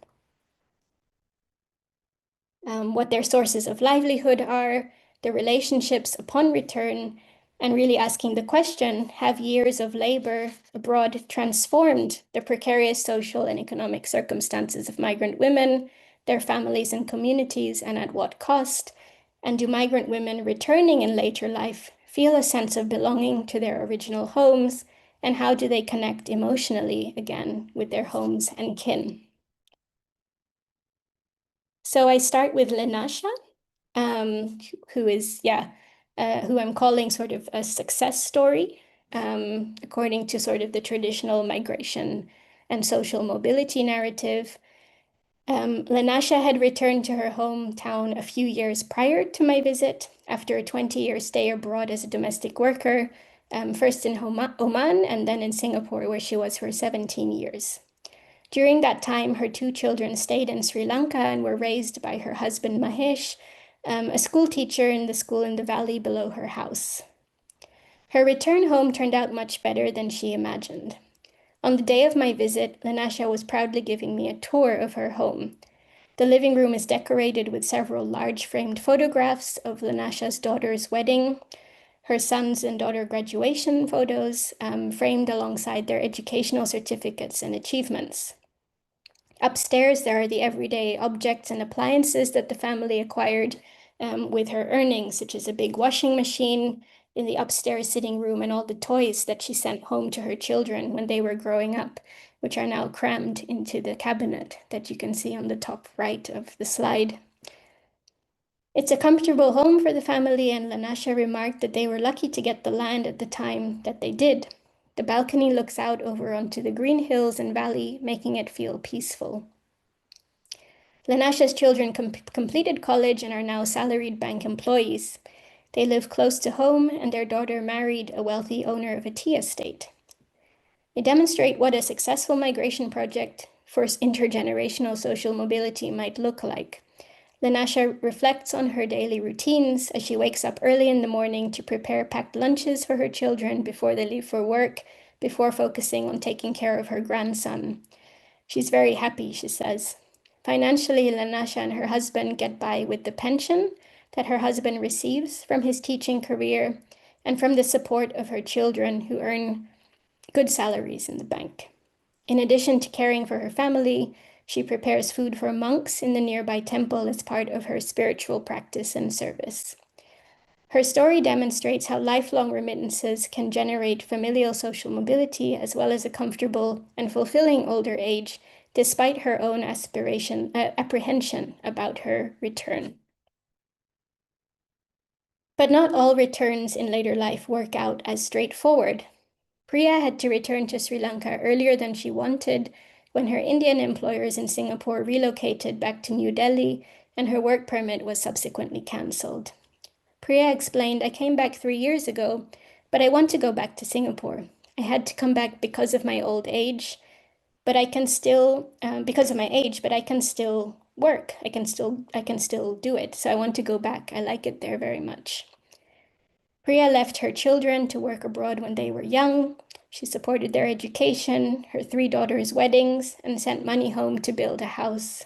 Speaker 2: What their sources of livelihood are, their relationships upon return, and really asking the question, have years of labor abroad transformed the precarious social and economic circumstances of migrant women, their families and communities, and at what cost? And do migrant women returning in later life feel a sense of belonging to their original homes and how do they connect emotionally again with their homes and kin. So I start with Lenasha, who is, who I'm calling sort of a success story, according to sort of the traditional migration and social mobility narrative. Lenasha had returned to her hometown a few years prior to my visit after a 20-year stay abroad as a domestic worker, first in Oman and then in Singapore, where she was for 17 years. During that time, her two children stayed in Sri Lanka and were raised by her husband Mahesh, a school teacher in the school in the valley below her house. Her return home turned out much better than she imagined. On the day of my visit, Lenasha was proudly giving me a tour of her home. The living room is decorated with several large framed photographs of Lenasha's daughter's wedding, her son's and daughter graduation photos, framed alongside their educational certificates and achievements. Upstairs, there are the everyday objects and appliances that the family acquired with her earnings, such as a big washing machine in the upstairs sitting room and all the toys that she sent home to her children when they were growing up, which are now crammed into the cabinet that you can see on the top right of the slide. It's a comfortable home for the family, and Lenasha remarked that they were lucky to get the land at the time that they did. The balcony looks out over onto the green hills and valley, making it feel peaceful. Lenasha's children completed college and are now salaried bank employees. They live close to home, and their daughter married a wealthy owner of a tea estate. They demonstrate what a successful migration project for intergenerational social mobility might look like. Lenasha reflects on her daily routines as she wakes up early in the morning to prepare packed lunches for her children before they leave for work, before focusing on taking care of her grandson. She's very happy, she says. Financially, Lenasha and her husband get by with the pension that her husband receives from his teaching career and from the support of her children who earn good salaries in the bank. In addition to caring for her family, she prepares food for monks in the nearby temple as part of her spiritual practice and service. Her story demonstrates how lifelong remittances can generate familial social mobility as well as a comfortable and fulfilling older age, despite her own apprehension about her return. But not all returns in later life work out as straightforward. Priya had to return to Sri Lanka earlier than she wanted when her Indian employers in Singapore relocated back to New Delhi and her work permit was subsequently cancelled. Priya explained, I came back 3 years ago, but I want to go back to Singapore. I had to come back because of my old age, but I can still, because of my age, but I can still work. I can still do it. So I want to go back. I like it there very much. Priya left her children to work abroad when they were young. She supported their education, her 3 daughters' weddings, and sent money home to build a house.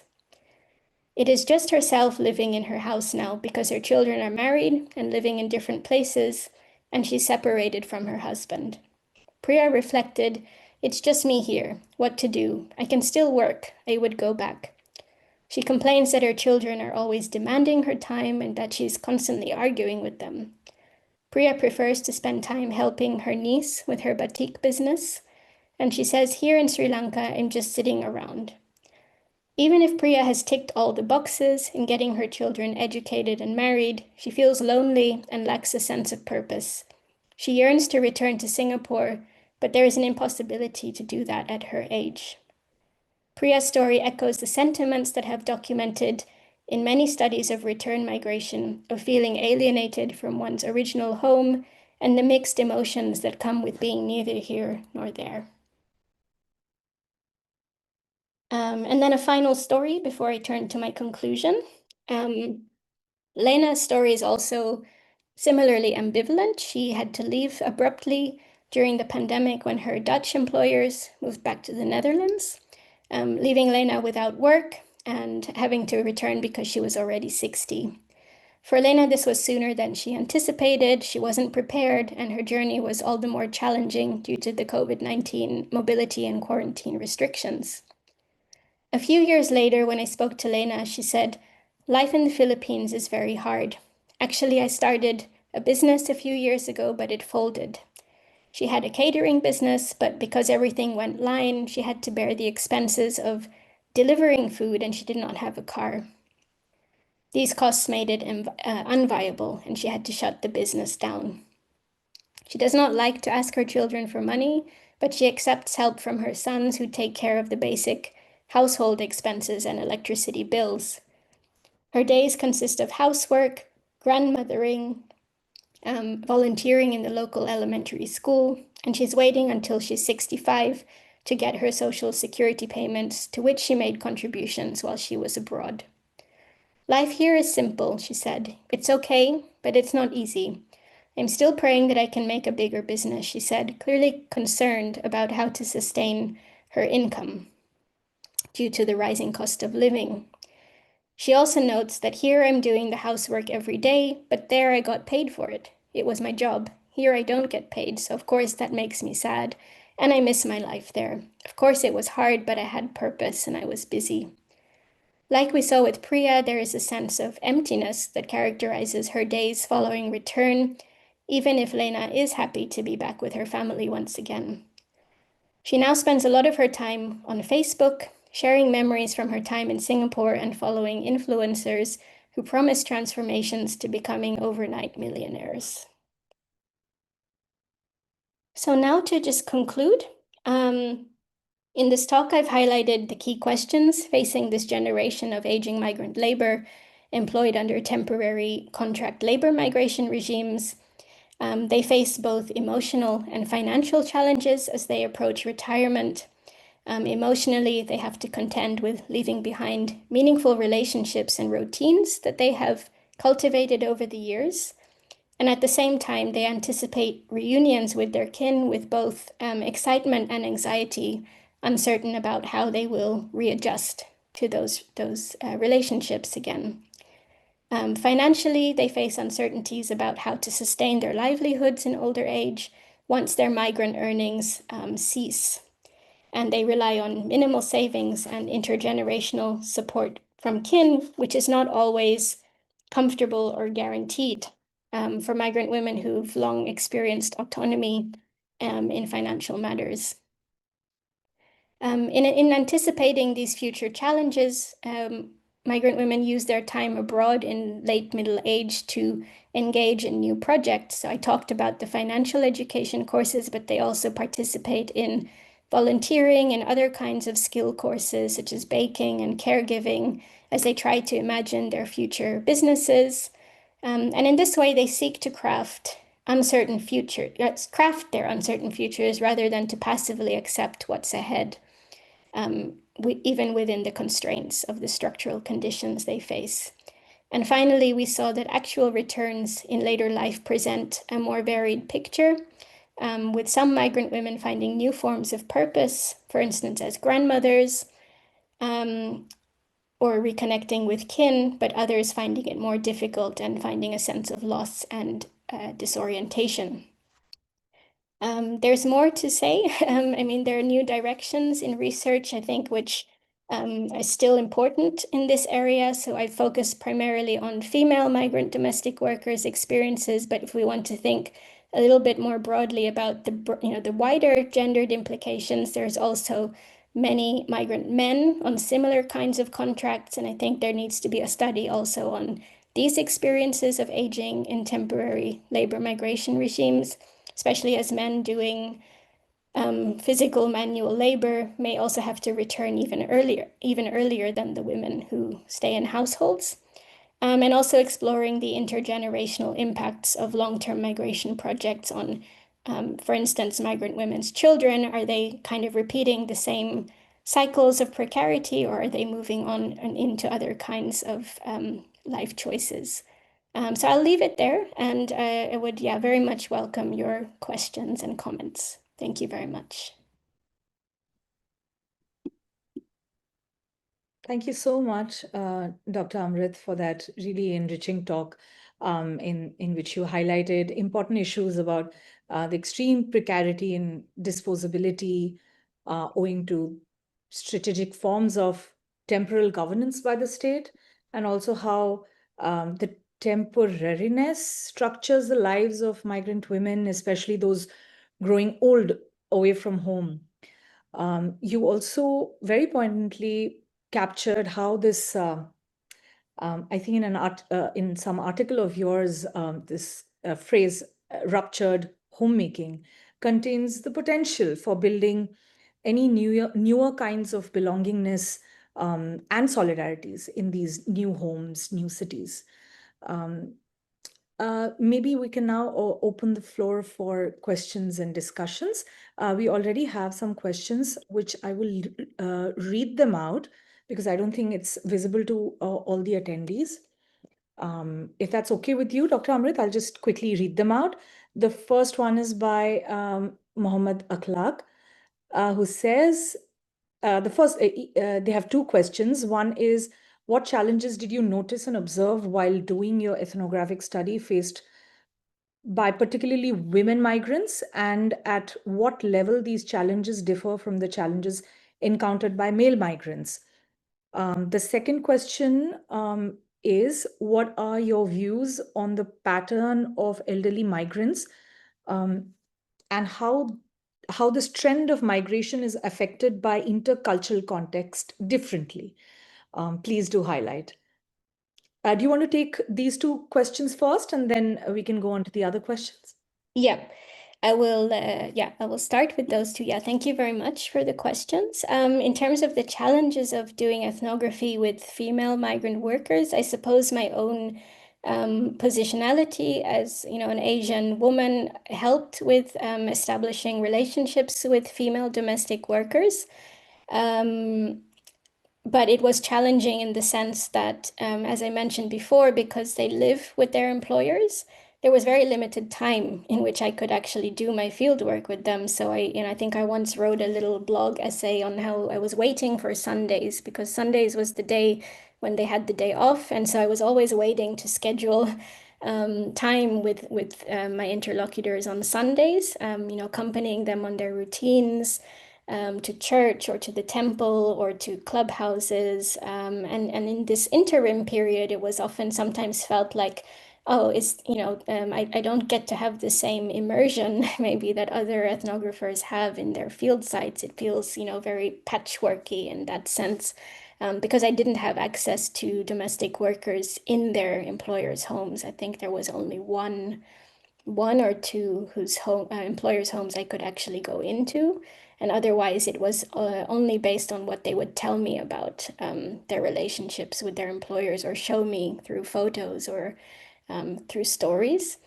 Speaker 2: It is just herself living in her house now because her children are married and living in different places, and she's separated from her husband. Priya reflected, it's just me here. What to do? I can still work. I would go back. She complains that her children are always demanding her time and that she's constantly arguing with them. Priya prefers to spend time helping her niece with her batik business, and she says, here in Sri Lanka, I'm just sitting around. Even if Priya has ticked all the boxes in getting her children educated and married, she feels lonely and lacks a sense of purpose. She yearns to return to Singapore, but there is an impossibility to do that at her age. Priya's story echoes the sentiments that have documented in many studies of return migration, of feeling alienated from one's original home and the mixed emotions that come with being neither here nor there. And then a final story before I turn to my conclusion. Lena's story is also similarly ambivalent. She had to leave abruptly during the pandemic when her Dutch employers moved back to the Netherlands, leaving Lena without work and having to return because she was already 60. For Lena, this was sooner than she anticipated. She wasn't prepared, and her journey was all the more challenging due to the COVID-19 mobility and quarantine restrictions. A few years later, when I spoke to Lena, she said, life in the Philippines is very hard. Actually, I started a business a few years ago, but it folded. She had a catering business, but because everything went online, she had to bear the expenses of delivering food and she did not have a car. These costs made it unviable and she had to shut the business down. She does not like to ask her children for money, but she accepts help from her sons who take care of the basic household expenses and electricity bills. Her days consist of housework, grandmothering, volunteering in the local elementary school, and she's waiting until she's 65 to get her social security payments, to which she made contributions while she was abroad. Life here is simple, she said. It's okay, but it's not easy. I'm still praying that I can make a bigger business, she said, clearly concerned about how to sustain her income due to the rising cost of living. She also notes that here I'm doing the housework every day, but there I got paid for it. It was my job. Here I don't get paid, so of course that makes me sad, and I miss my life there. Of course it was hard, but I had purpose and I was busy. Like we saw with Priya, there is a sense of emptiness that characterizes her days following return, even if Lena is happy to be back with her family once again. She now spends a lot of her time on Facebook, sharing memories from her time in Singapore and following influencers who promise transformations to becoming overnight millionaires. So now to just conclude, in this talk, I've highlighted the key questions facing this generation of aging migrant labor employed under temporary contract labor migration regimes. They face both emotional and financial challenges as they approach retirement. Emotionally, they have to contend with leaving behind meaningful relationships and routines that they have cultivated over the years. And at the same time, they anticipate reunions with their kin with both excitement and anxiety, uncertain about how they will readjust to those relationships again. Financially, they face uncertainties about how to sustain their livelihoods in older age once their migrant earnings cease. And they rely on minimal savings and intergenerational support from kin, which is not always comfortable or guaranteed for migrant women who've long experienced autonomy in financial matters. In anticipating these future challenges, migrant women use their time abroad in late middle age to engage in new projects. So I talked about the financial education courses, but they also participate in volunteering and other kinds of skill courses, such as baking and caregiving, as they try to imagine their future businesses. And in this way, they seek to craft their uncertain futures rather than to passively accept what's ahead, even within the constraints of the structural conditions they face. And finally, we saw that actual returns in later life present a more varied picture, with some migrant women finding new forms of purpose, for instance, as grandmothers, or reconnecting with kin, but others finding it more difficult and finding a sense of loss and disorientation. There's more to say. I mean, there are new directions in research, I think, which are still important in this area. So I focus primarily on female migrant domestic workers' experiences, but if we want to think a little bit more broadly about the wider gendered implications, there's also many migrant men on similar kinds of contracts, and I think there needs to be a study also on these experiences of aging in temporary labor migration regimes, especially as men doing physical manual labor may also have to return even earlier than the women who stay in households. And also exploring the intergenerational impacts of long-term migration projects on, for instance, migrant women's children. Are they kind of repeating the same cycles of precarity, or are they moving on and into other kinds of life choices? So I'll leave it there, and I would, very much welcome your questions and comments. Thank you very much.
Speaker 1: Thank you so much, Dr. Amrith, for that really enriching talk in which you highlighted important issues about the extreme precarity and disposability owing to strategic forms of temporal governance by the state, and also how the temporariness structures the lives of migrant women, especially those growing old away from home. You also very poignantly captured how this, I think in some article of yours, this phrase, ruptured homemaking, contains the potential for building any newer kinds of belongingness and solidarities in these new homes, new cities. Um, Maybe we can now open the floor for questions and discussions. We already have some questions, which I will read them out because I don't think it's visible to all the attendees. If that's okay with you, Dr. Amrith, I'll just quickly read them out. The first one is by Mohammed Akhlaq, who says, they have two questions. One is, what challenges did you notice and observe while doing your ethnographic study faced by particularly women migrants, and at what level these challenges differ from the challenges encountered by male migrants? The second question is, what are your views on the pattern of elderly migrants, and how this trend of migration is affected by intercultural context differently? Please do highlight. Do you want to take these two questions first, and then we can go on to the other questions?
Speaker 2: Yeah, I will. I will start with those two. Yeah, thank you very much for the questions. In terms of the challenges of doing ethnography with female migrant workers, I suppose my own positionality as an Asian woman helped with establishing relationships with female domestic workers. But it was challenging in the sense that, as I mentioned before, because they live with their employers, there was very limited time in which I could actually do my field work with them. So I think I once wrote a little blog essay on how I was waiting for Sundays, because Sundays was the day when they had the day off. And so I was always waiting to schedule time with my interlocutors on Sundays, accompanying them on their routines, to church or to the temple or to clubhouses. And in this interim period, it was often sometimes felt like, oh, I don't get to have the same immersion maybe that other ethnographers have in their field sites. It feels, very patchworky in that sense. Because I didn't have access to domestic workers in their employers' homes. I think there was only one or two whose employers' homes I could actually go into. And otherwise, it was only based on what they would tell me about their relationships with their employers, or show me through photos or through stories.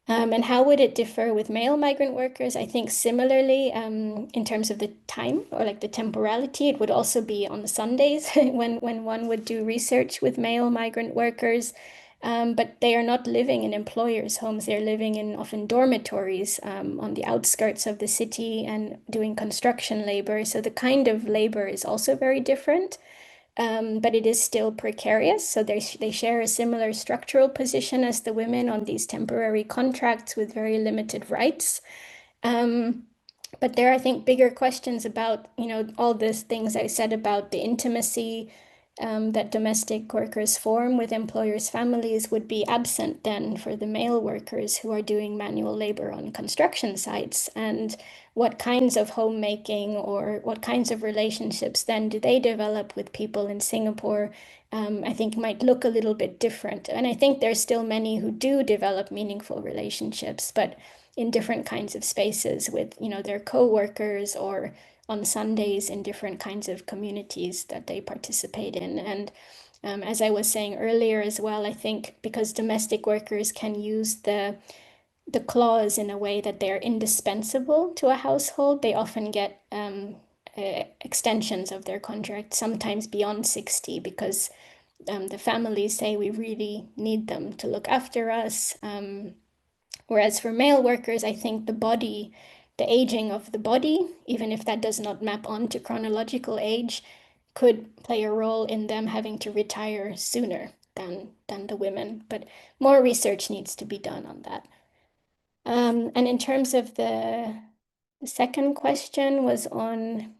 Speaker 2: And how would it differ with male migrant workers? I think similarly, in terms of the time or like the temporality, it would also be on Sundays when one would do research with male migrant workers. But they are not living in employers' homes. They're living in often dormitories on the outskirts of the city and doing construction labor. So the kind of labor is also very different. But it is still precarious. So they share a similar structural position as the women on these temporary contracts with very limited rights. But there are, I think, bigger questions about, all these things I said about the intimacy that domestic workers form with employers' families would be absent then for the male workers who are doing manual labor on construction sites. And what kinds of homemaking or what kinds of relationships then do they develop with people in Singapore? I think might look a little bit different. And I think there's still many who do develop meaningful relationships, but in different kinds of spaces with, their co-workers or on Sundays in different kinds of communities that they participate in. And as I was saying earlier as well, I think because domestic workers can use the clause in a way that they're indispensable to a household, they often get extensions of their contract, sometimes beyond 60, because the families say we really need them to look after us. Whereas for male workers, I think the aging of the body, even if that does not map onto chronological age, could play a role in them having to retire sooner than the women. But more research needs to be done on that. And in terms of the second question was on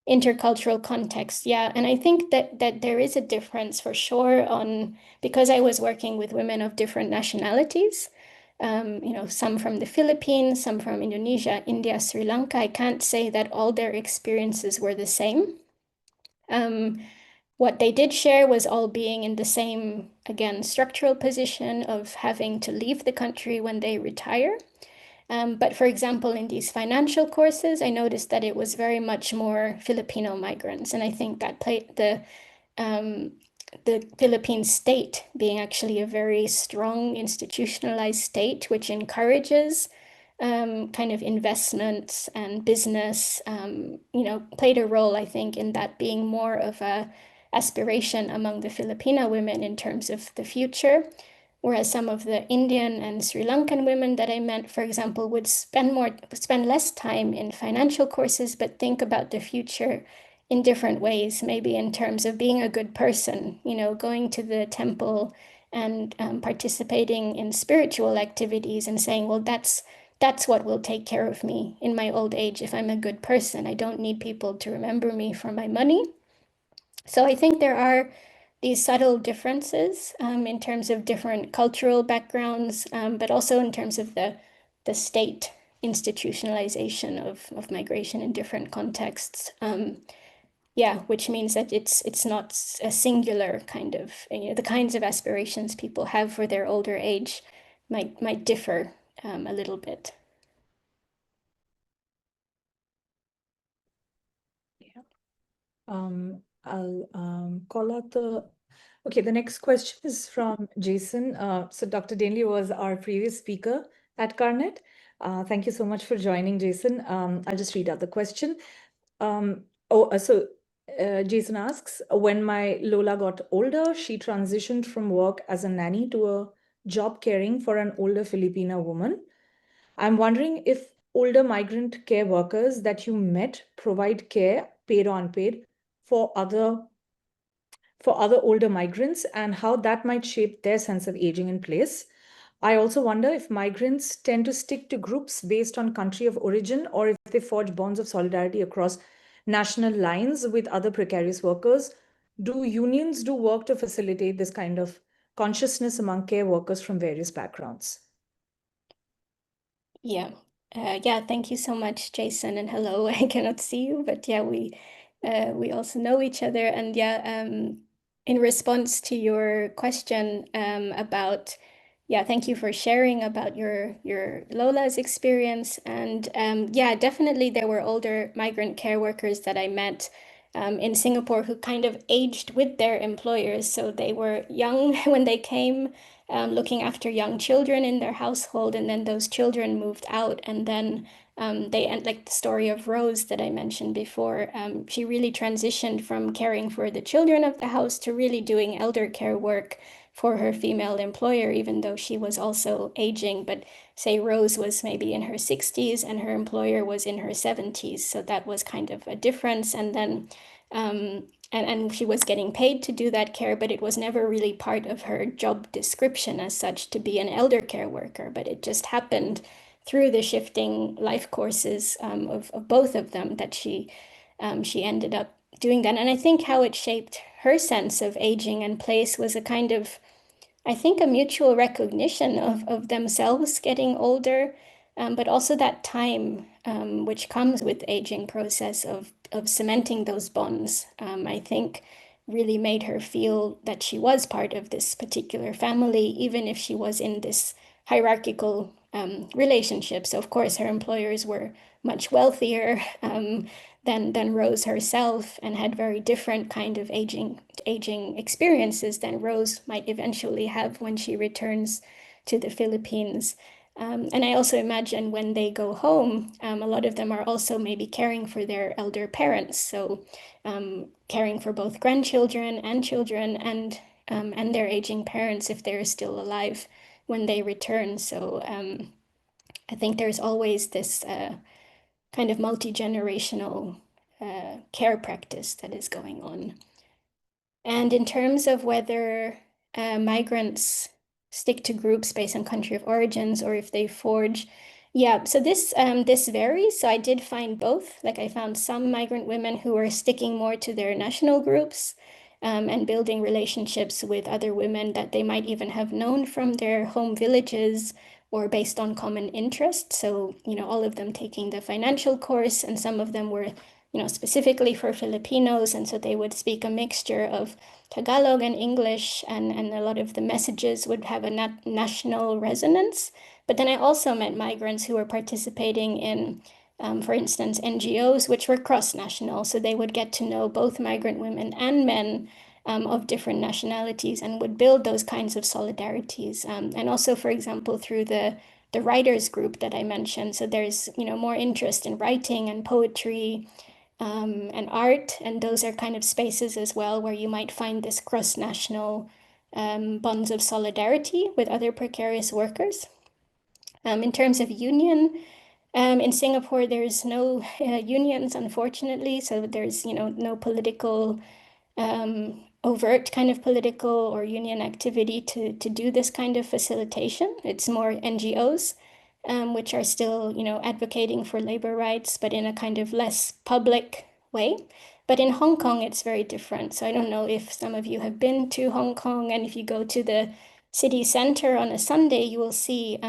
Speaker 2: intercultural context. Yeah, and I think that there is a difference for sure because I was working with women of different nationalities. some from the Philippines, some from Indonesia, India, Sri Lanka. I can't say that all their experiences were the same. What they did share was all being in the same, again, structural position of having to leave the country when they retire. But for example, in these financial courses, I noticed that it was very much more Filipino migrants. And I think that the Philippine state being actually a very strong institutionalized state, which encourages kind of investments and business, played a role, I think, in that being more of a aspiration among the Filipino women in terms of the future. Whereas some of the Indian and Sri Lankan women that I met, for example, would spend less time in financial courses, but think about the future in different ways, maybe in terms of being a good person, going to the temple and participating in spiritual activities and saying, well, that's what will take care of me in my old age if I'm a good person. I don't need people to remember me for my money. So I think there are these subtle differences in terms of different cultural backgrounds, but also in terms of the state institutionalization of migration in different contexts. Yeah, which means that it's not a singular kind of, the kinds of aspirations people have for their older age might differ a little bit.
Speaker 1: Yeah. I'll call out the next question is from Jason. So Dr. Dainley was our previous speaker at CAARNet. Thank you so much for joining, Jason. I'll just read out the question. Jason asks, when my Lola got older, she transitioned from work as a nanny to a job caring for an older Filipina woman. I'm wondering if older migrant care workers that you met provide care, paid or unpaid, for other older migrants and how that might shape their sense of aging in place. I also wonder if migrants tend to stick to groups based on country of origin or if they forge bonds of solidarity across national lines with other precarious workers. Do unions do work to facilitate this kind of consciousness among care workers from various backgrounds?
Speaker 2: Yeah. Thank you so much, Jason, and hello. I cannot see you, but yeah, we also know each other. And in response to your question about, thank you for sharing about your Lola's experience. And definitely there were older migrant care workers that I met in Singapore who kind of aged with their employers. So they were young when they came, looking after young children in their household, and then those children moved out, and then they end like the story of Rose that I mentioned before. She really transitioned from caring for the children of the house to really doing elder care work for her female employer, even though she was also aging. But say Rose was maybe in her 60s and her employer was in her 70s. So that was kind of a difference. And then and she was getting paid to do that care, but it was never really part of her job description as such to be an elder care worker. But it just happened through the shifting life courses of both of them that she ended up doing that. And I think how it shaped her sense of aging and place was a kind of, I think, a mutual recognition of themselves getting older, but also that time which comes with aging process of cementing those bonds, I think really made her feel that she was part of this particular family, even if she was in this hierarchical relationship. So of course her employers were much wealthier than Rose herself and had very different kind of aging experiences than Rose might eventually have when she returns to the Philippines. And I also imagine when they go home, a lot of them are also maybe caring for their elder parents. So caring for both grandchildren and children and their aging parents if they're still alive when they return. So I think there's always this kind of multi-generational care practice that is going on. And in terms of whether migrants stick to groups based on country of origins or if they forge, so this varies. So I did find both. Like I found some migrant women who were sticking more to their national groups and building relationships with other women that they might even have known from their home villages or based on common interest. So, all of them taking the financial course, and some of them were, specifically for Filipinos. And so they would speak a mixture of Tagalog and English, and a lot of the messages would have a national resonance. But then I also met migrants who were participating in, for instance, NGOs, which were cross-national. So they would get to know both migrant women and men of different nationalities, and would build those kinds of solidarities. And also, for example, through the writers group that I mentioned. So there's, more interest in writing and poetry, and art, and those are kind of spaces as well where you might find this cross-national bonds of solidarity with other precarious workers. In terms of union, in Singapore, there's no unions, unfortunately. So there's, no political, overt kind of political or union activity to do this kind of facilitation. It's more NGOs, which are still, advocating for labor rights, but in a kind of less public way. But in Hong Kong, it's very different. So I don't know if some of you have been to Hong Kong, and if you go to the city center on a Sunday, you will see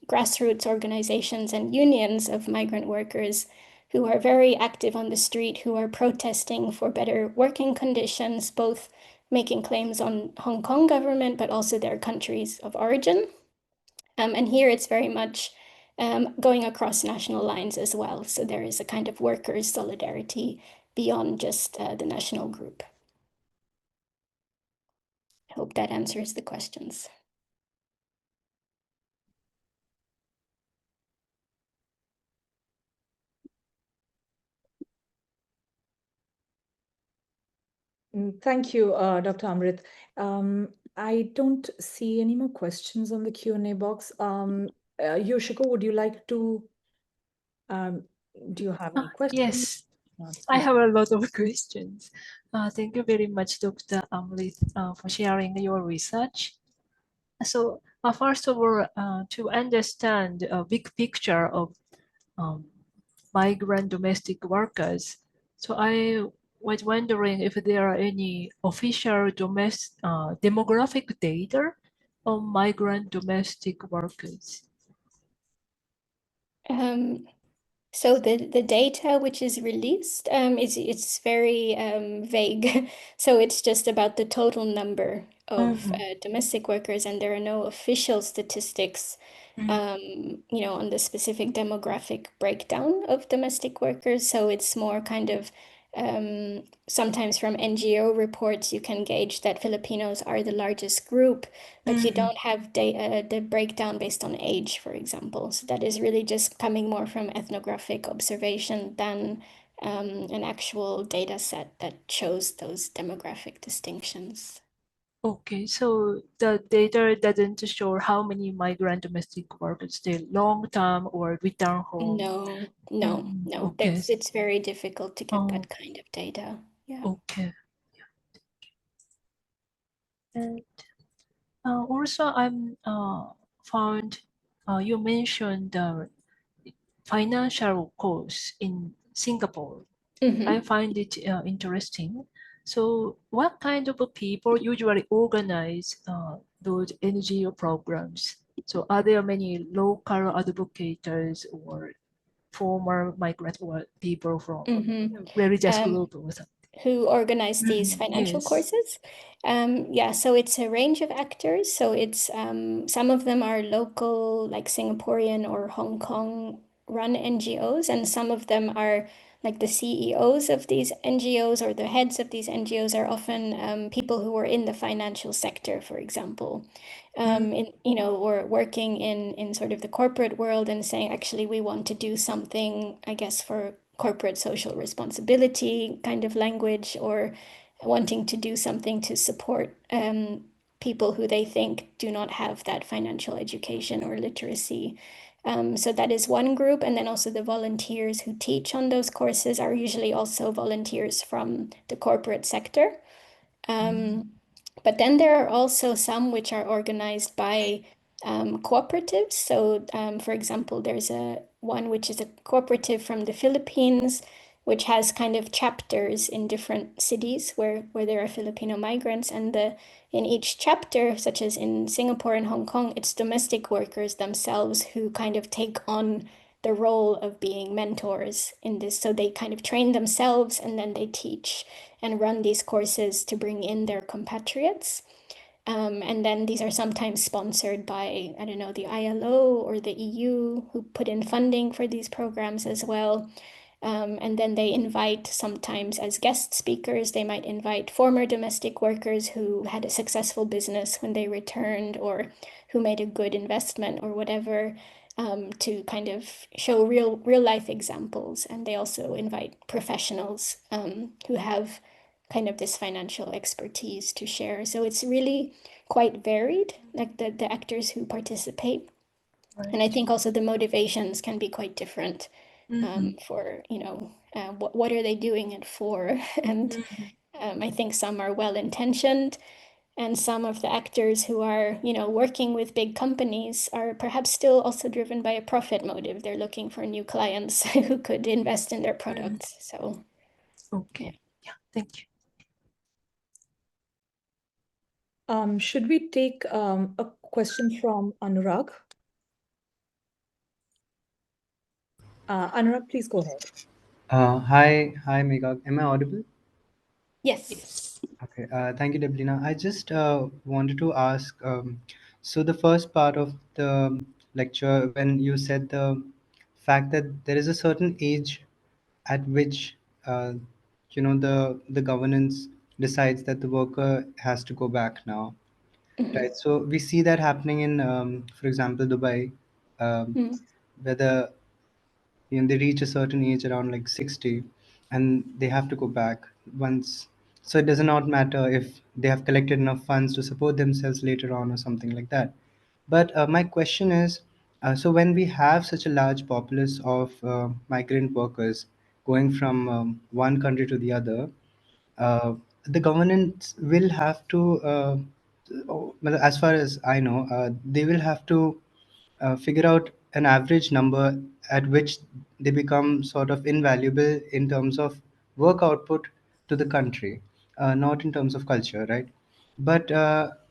Speaker 2: grassroots organizations and unions of migrant workers who are very active on the street, who are protesting for better working conditions, both making claims on Hong Kong government, but also their countries of origin. And here it's very much going across national lines as well. So there is a kind of workers' solidarity beyond just the national group. I hope that answers the questions.
Speaker 1: Thank you, Dr. Amrith. I don't see any more questions on the Q&A box. Yoshiko, would you like to, do you have any questions?
Speaker 3: Yes, I have a lot of questions. Thank you very much, Dr. Amrith, for sharing your research. So, first of all, to understand a big picture of migrant domestic workers, so I was wondering if there are any official demographic data on migrant domestic workers.
Speaker 2: So the data which is released it's very vague. So it's just about the total number of domestic workers, and there are no official statistics on the specific demographic breakdown of domestic workers. So it's more kind of sometimes from NGO reports, you can gauge that Filipinos are the largest group, but you don't have the breakdown based on age, for example. So that is really just coming more from ethnographic observation than an actual data set that shows those demographic distinctions.
Speaker 3: Okay, so the data doesn't show how many migrant domestic workers stay long term or return home.
Speaker 2: No.
Speaker 3: Okay.
Speaker 2: It's very difficult to get that kind of data. Yeah.
Speaker 3: Okay. And also, I'm found you mentioned the financial cost in Singapore. I find it interesting. So, what kind of people usually organize those NGO programs? So, are there many local advocates or former migrant or people from religious group or something?
Speaker 2: Who organize these financial
Speaker 3: Yes.
Speaker 2: courses? Yeah, so it's a range of actors. So it's some of them are local, like Singaporean or Hong Kong run NGOs, and some of them are like the CEOs of these NGOs, or the heads of these NGOs are often people who are in the financial sector, for example, or working in sort of the corporate world and saying, actually, we want to do something, I guess, for corporate social responsibility kind of language, or wanting to do something to support people who they think do not have that financial education or literacy. So that is one group. And then also the volunteers who teach on those courses are usually also volunteers from the corporate sector. But then there are also some which are organized by cooperatives. So, for example, there's one which is a cooperative from the Philippines, which has kind of chapters in different cities where there are Filipino migrants. And in each chapter, such as in Singapore and Hong Kong, it's domestic workers themselves who kind of take on the role of being mentors in this. So they kind of train themselves and then they teach and run these courses to bring in their compatriots. And then these are sometimes sponsored by, I don't know, the ILO or the EU, who put in funding for these programs as well. And then they invite, sometimes as guest speakers, they might invite former domestic workers who had a successful business when they returned or who made a good investment or whatever, to kind of show real life examples. And they also invite professionals who have kind of this financial expertise to share. So it's really quite varied, like the actors who participate. And I think also the motivations can be quite different, for, what are they doing it for? And I think some are well-intentioned, and some of the actors who are, working with big companies are perhaps still also driven by a profit motive. They're looking for new clients who could invest in their products. So,
Speaker 3: Okay. Yeah, thank you.
Speaker 1: Should we take a question from Anurag? Anurag, please go ahead.
Speaker 4: Hi, Megha. Am I audible?
Speaker 2: yes.
Speaker 4: Okay. Thank you, Deblina. I just wanted to ask. So the first part of the lecture, when you said the fact that there is a certain age at which uh, the governance decides that the worker has to go back now, right? So we see that happening in, for example, Dubai,
Speaker 2: Mm.
Speaker 4: where they reach a certain age around like 60 and they have to go back once. So it does not matter if they have collected enough funds to support themselves later on or something like that. But my question is, so when we have such a large populace of migrant workers going from one country to the other, uh, the government will have to, well, as far as I know, they will have to figure out an average number at which they become sort of invaluable in terms of work output to the country, not in terms of culture, right? But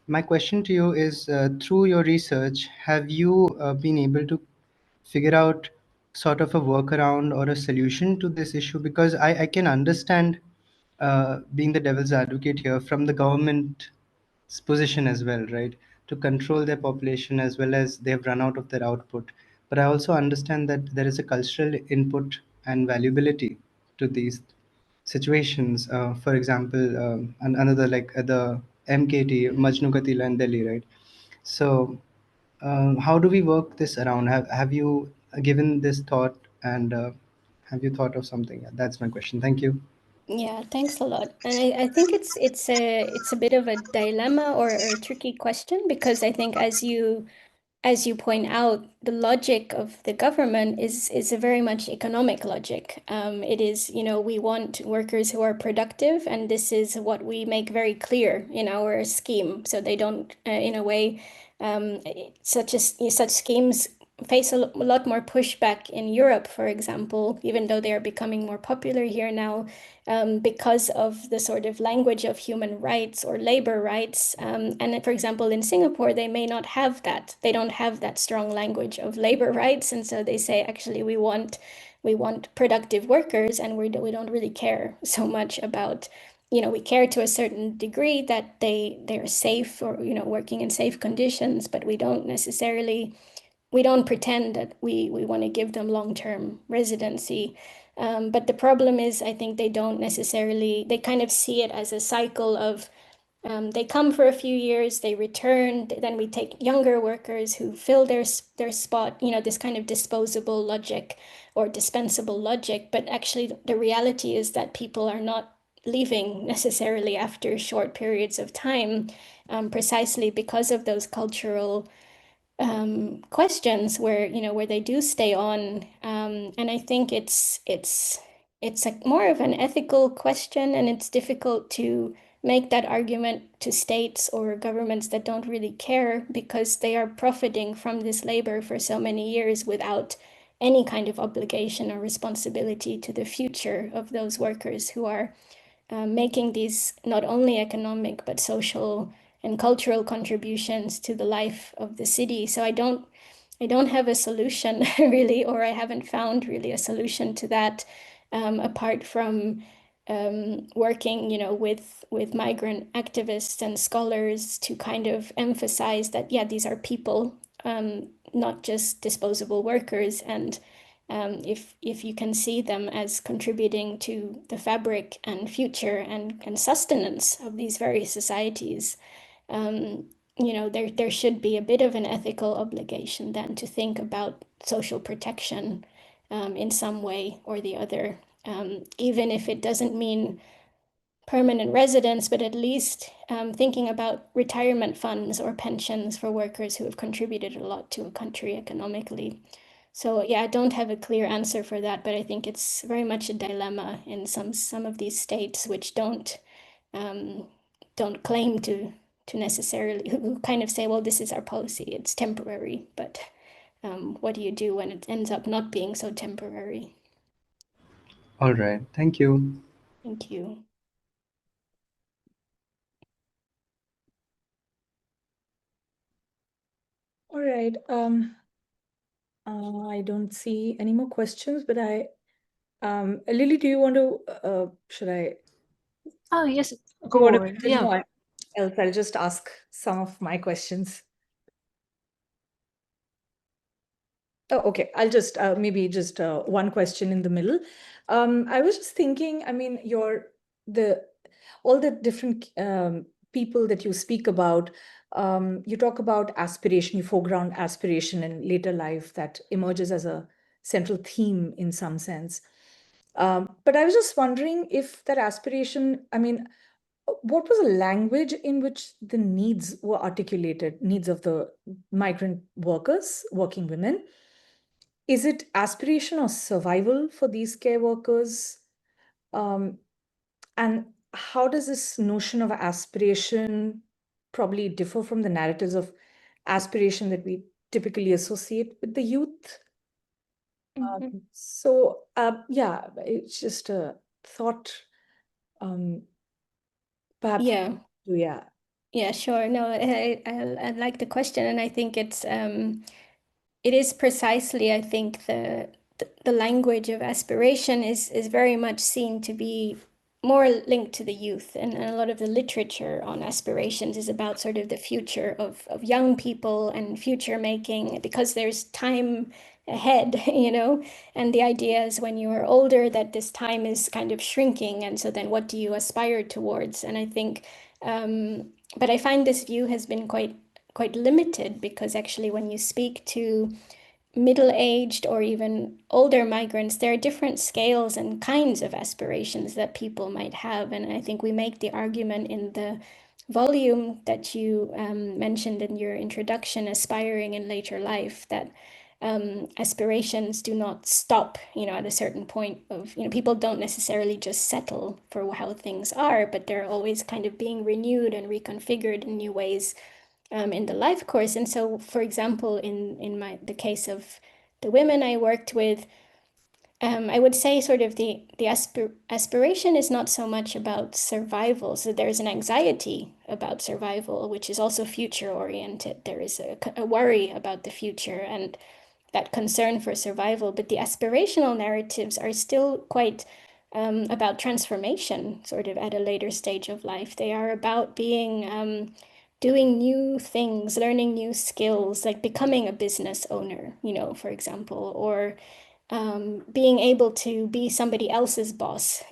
Speaker 4: my question to you is, through your research, have you been able to figure out sort of a workaround or a solution to this issue? Because I can understand, being the devil's advocate here, from the government's position as well, right? To control their population as well as they've run out of their output. But I also understand that there is a cultural input and valuability to these situations. For example, another like the MKT, Majnu Ka Tila in Delhi, right? So, how do we work this around? Have you given this thought, and have you thought of something? That's my question. Thank you.
Speaker 2: Yeah, thanks a lot. And I think it's a bit of a dilemma or a tricky question, because I think as you point out, the logic of the government is a very much economic logic. It is, we want workers who are productive, and this is what we make very clear in our scheme. So they don't, in a way, such schemes face a lot more pushback in Europe, for example, even though they are becoming more popular here now, because of the sort of language of human rights or labor rights. And for example, in Singapore, they may not have that. They don't have that strong language of labor rights. And so they say, actually, we want productive workers, and we don't really care so much about, we care to a certain degree that they're safe, or, working in safe conditions, but we don't pretend that we want to give them long-term residency. But the problem is, I think they kind of see it as a cycle of, they come for a few years, they return, then we take younger workers who fill their spot, this kind of disposable logic or dispensable logic. But actually, the reality is that people are not leaving necessarily after short periods of time, precisely because of those cultural questions where they do stay on, and I think it's more of an ethical question, and it's difficult to make that argument to states or governments that don't really care, because they are profiting from this labor for so many years without any kind of obligation or responsibility to the future of those workers who are making these not only economic but social and cultural contributions to the life of the city. So I don't have a solution really, or I haven't found really a solution to that, apart from working, with migrant activists and scholars to kind of emphasize that, yeah, these are people, not just disposable workers, and if you can see them as contributing to the fabric and future and sustenance of these various societies, there should be a bit of an ethical obligation then to think about social protection in some way or the other, even if it doesn't mean permanent residence, but at least thinking about retirement funds or pensions for workers who have contributed a lot to a country economically. So yeah, I don't have a clear answer for that, but I think it's very much a dilemma in some of these states which don't claim to necessarily, who kind of say, well, this is our policy, it's temporary, but what do you do when it ends up not being so temporary?
Speaker 4: All right. Thank you.
Speaker 2: Thank you.
Speaker 1: All right. I don't see any more questions, but Lily, do you want to, should I,
Speaker 3: Oh, yes,
Speaker 1: do you
Speaker 3: go
Speaker 1: want to
Speaker 3: on.
Speaker 1: continue?
Speaker 3: Yeah.
Speaker 1: Else I'll just ask some of my questions. Oh, okay. I'll just maybe just one question in the middle. I was just thinking, I mean, all the different people that you speak about, you talk about aspiration, you foreground aspiration in later life that emerges as a central theme in some sense. But I was just wondering if that aspiration, I mean, what was the language in which the needs were articulated, needs of the migrant workers, working women? Is it aspiration or survival for these care workers? Um, and how does this notion of aspiration probably differ from the narratives of aspiration that we typically associate with the youth? Yeah, it's just a thought. Perhaps,
Speaker 2: Yeah.
Speaker 1: yeah.
Speaker 2: Yeah, sure. No, I like the question, and I think it is precisely, I think, the language of aspiration is very much seen to be more linked to the youth, and a lot of the literature on aspirations is about sort of the future of young people and future making, because there's time ahead, and the idea is when you are older that this time is kind of shrinking, and so then what do you aspire towards? And I think, but I find this view has been quite limited, because actually when you speak to middle-aged or even older migrants, there are different scales and kinds of aspirations that people might have. And I think we make the argument in the volume that you mentioned in your introduction, Aspiring in Later Life, that aspirations do not stop, at a certain point of, people don't necessarily just settle for how things are, but they're always kind of being renewed and reconfigured in new ways in the life course. And so, for example, in the case of the women I worked with, I would say sort of the aspiration is not so much about survival. So there's an anxiety about survival, which is also future oriented. There is a worry about the future and that concern for survival. But the aspirational narratives are still quite about transformation, sort of at a later stage of life. They are about being doing new things, learning new skills, like becoming a business owner, for example, or being able to be somebody else's boss.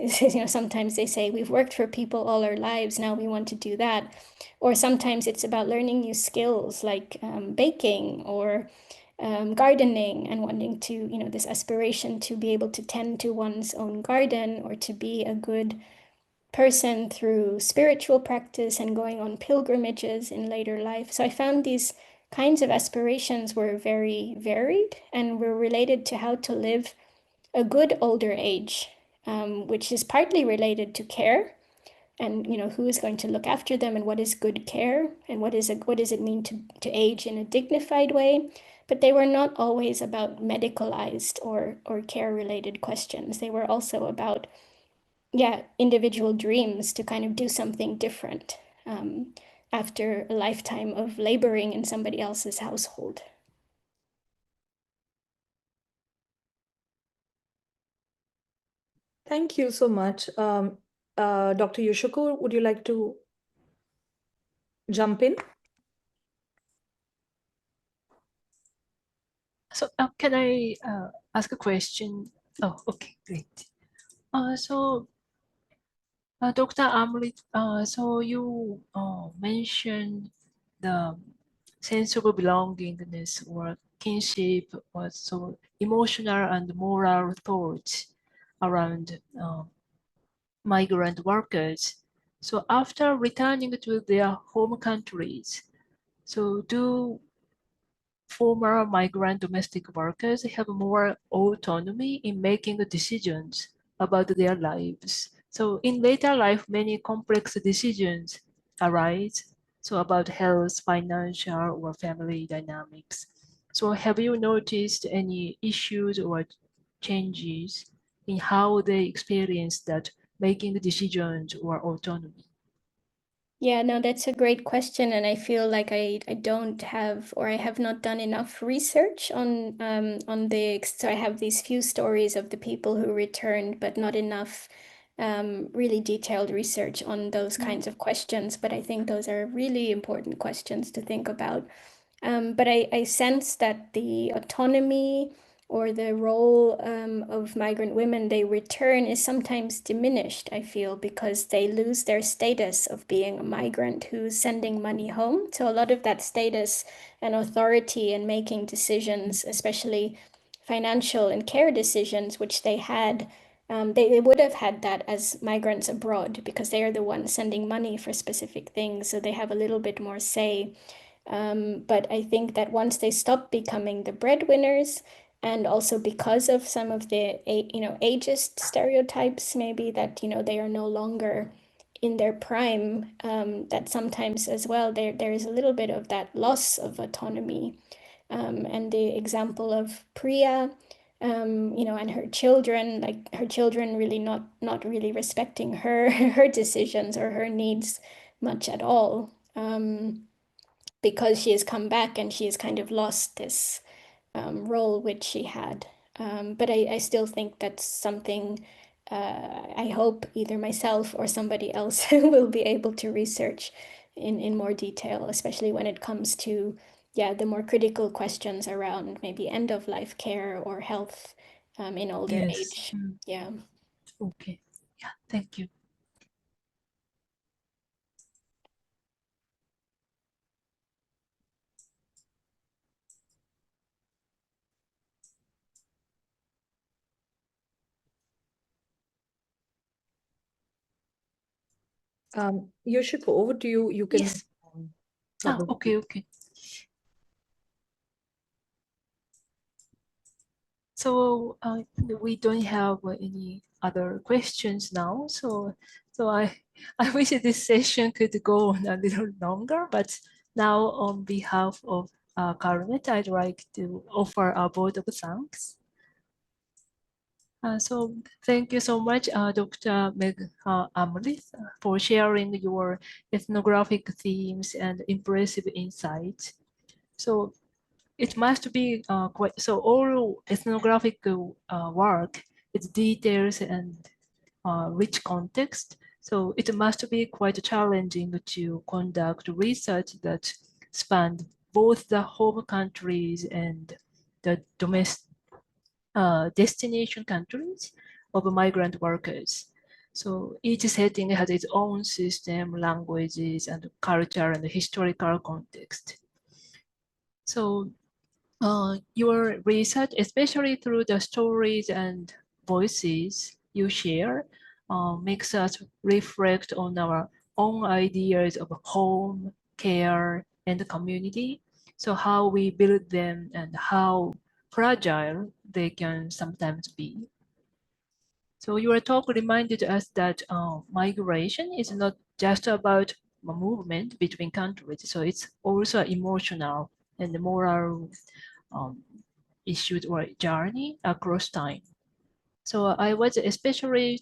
Speaker 2: Sometimes they say, we've worked for people all our lives, now we want to do that. Or sometimes it's about learning new skills like baking or gardening, and wanting to, this aspiration to be able to tend to one's own garden, or to be a good person through spiritual practice and going on pilgrimages in later life. So I found these kinds of aspirations were very varied and were related to how to live a good older age, which is partly related to care and who is going to look after them and what is good care and what does it mean to age in a dignified way. but they were not always about medicalized or care-related questions. They were also about, yeah, individual dreams to kind of do something different after a lifetime of laboring in somebody else's household.
Speaker 1: Thank you so much. Dr. Yoshiko, would you like to jump in?
Speaker 3: So can I ask a question? Oh, okay, great. Dr. Amrith, so you mentioned the sense of belongingness or kinship, or so emotional and moral thoughts around migrant workers. So after returning to their home countries, so do former migrant domestic workers have more autonomy in making decisions about their lives? So in later life, many complex decisions arise. So about health, financial, or family dynamics. So have you noticed any issues or changes in how they experience that making decisions or autonomy?
Speaker 2: Yeah, no, that's a great question. And I feel like I don't have, or I have not done enough research on so I have these few stories of the people who returned, but not enough really detailed research on those kinds of questions. But I think those are really important questions to think about. But I sense that the autonomy or the role of migrant women they return is sometimes diminished, I feel, because they lose their status of being a migrant who's sending money home. So a lot of that status and authority in making decisions, especially financial and care decisions, which they had, they would have had that as migrants abroad because they are the ones sending money for specific things. So they have a little bit more say. But I think that once they stop becoming the breadwinners, and also because of some of the ageist stereotypes, maybe that they are no longer in their prime, that sometimes as well there is a little bit of that loss of autonomy. And the example of Priya, and her children, like her children really not really respecting her her decisions or her needs much at all. Because she has come back and she has kind of lost this role which she had. But I still think that's something I hope either myself or somebody else will be able to research in more detail, especially when it comes to, yeah, the more critical questions around maybe end of life care or health in older
Speaker 3: Yes.
Speaker 2: age. Yeah.
Speaker 3: Okay. Yeah, thank you.
Speaker 1: Yoshiko, over to you. You can
Speaker 3: Yes.
Speaker 1: probably.
Speaker 3: Okay. So we don't have any other questions now. So I wish this session could go on a little longer, but now on behalf of CAARNet, I'd like to offer a vote of thanks. So thank you so much, Dr. Megha Amrith, for sharing your ethnographic themes and impressive insights. So it must be quite, so all ethnographic work, its details and rich context. So it must be quite challenging to conduct research that spanned both the home countries and the domestic destination countries of migrant workers. So each setting has its own system, languages, and culture and historical context. So your research, especially through the stories and voices you share, makes us reflect on our own ideas of home, care, and community. So how we build them and how fragile they can sometimes be. So your talk reminded us that migration is not just about movement between countries. So it's also emotional and moral issues or journey across time. So I was especially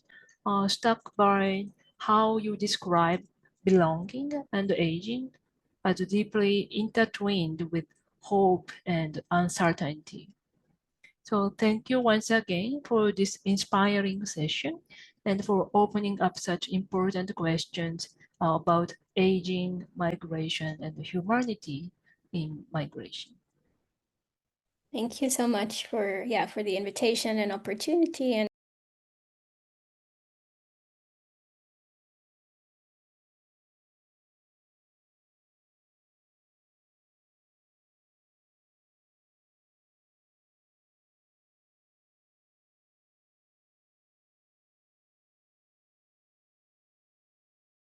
Speaker 3: struck by how you describe belonging and aging as deeply intertwined with hope and uncertainty. So thank you once again for this inspiring session and for opening up such important questions about aging, migration, and humanity in migration.
Speaker 2: Thank you so much for the invitation and opportunity. And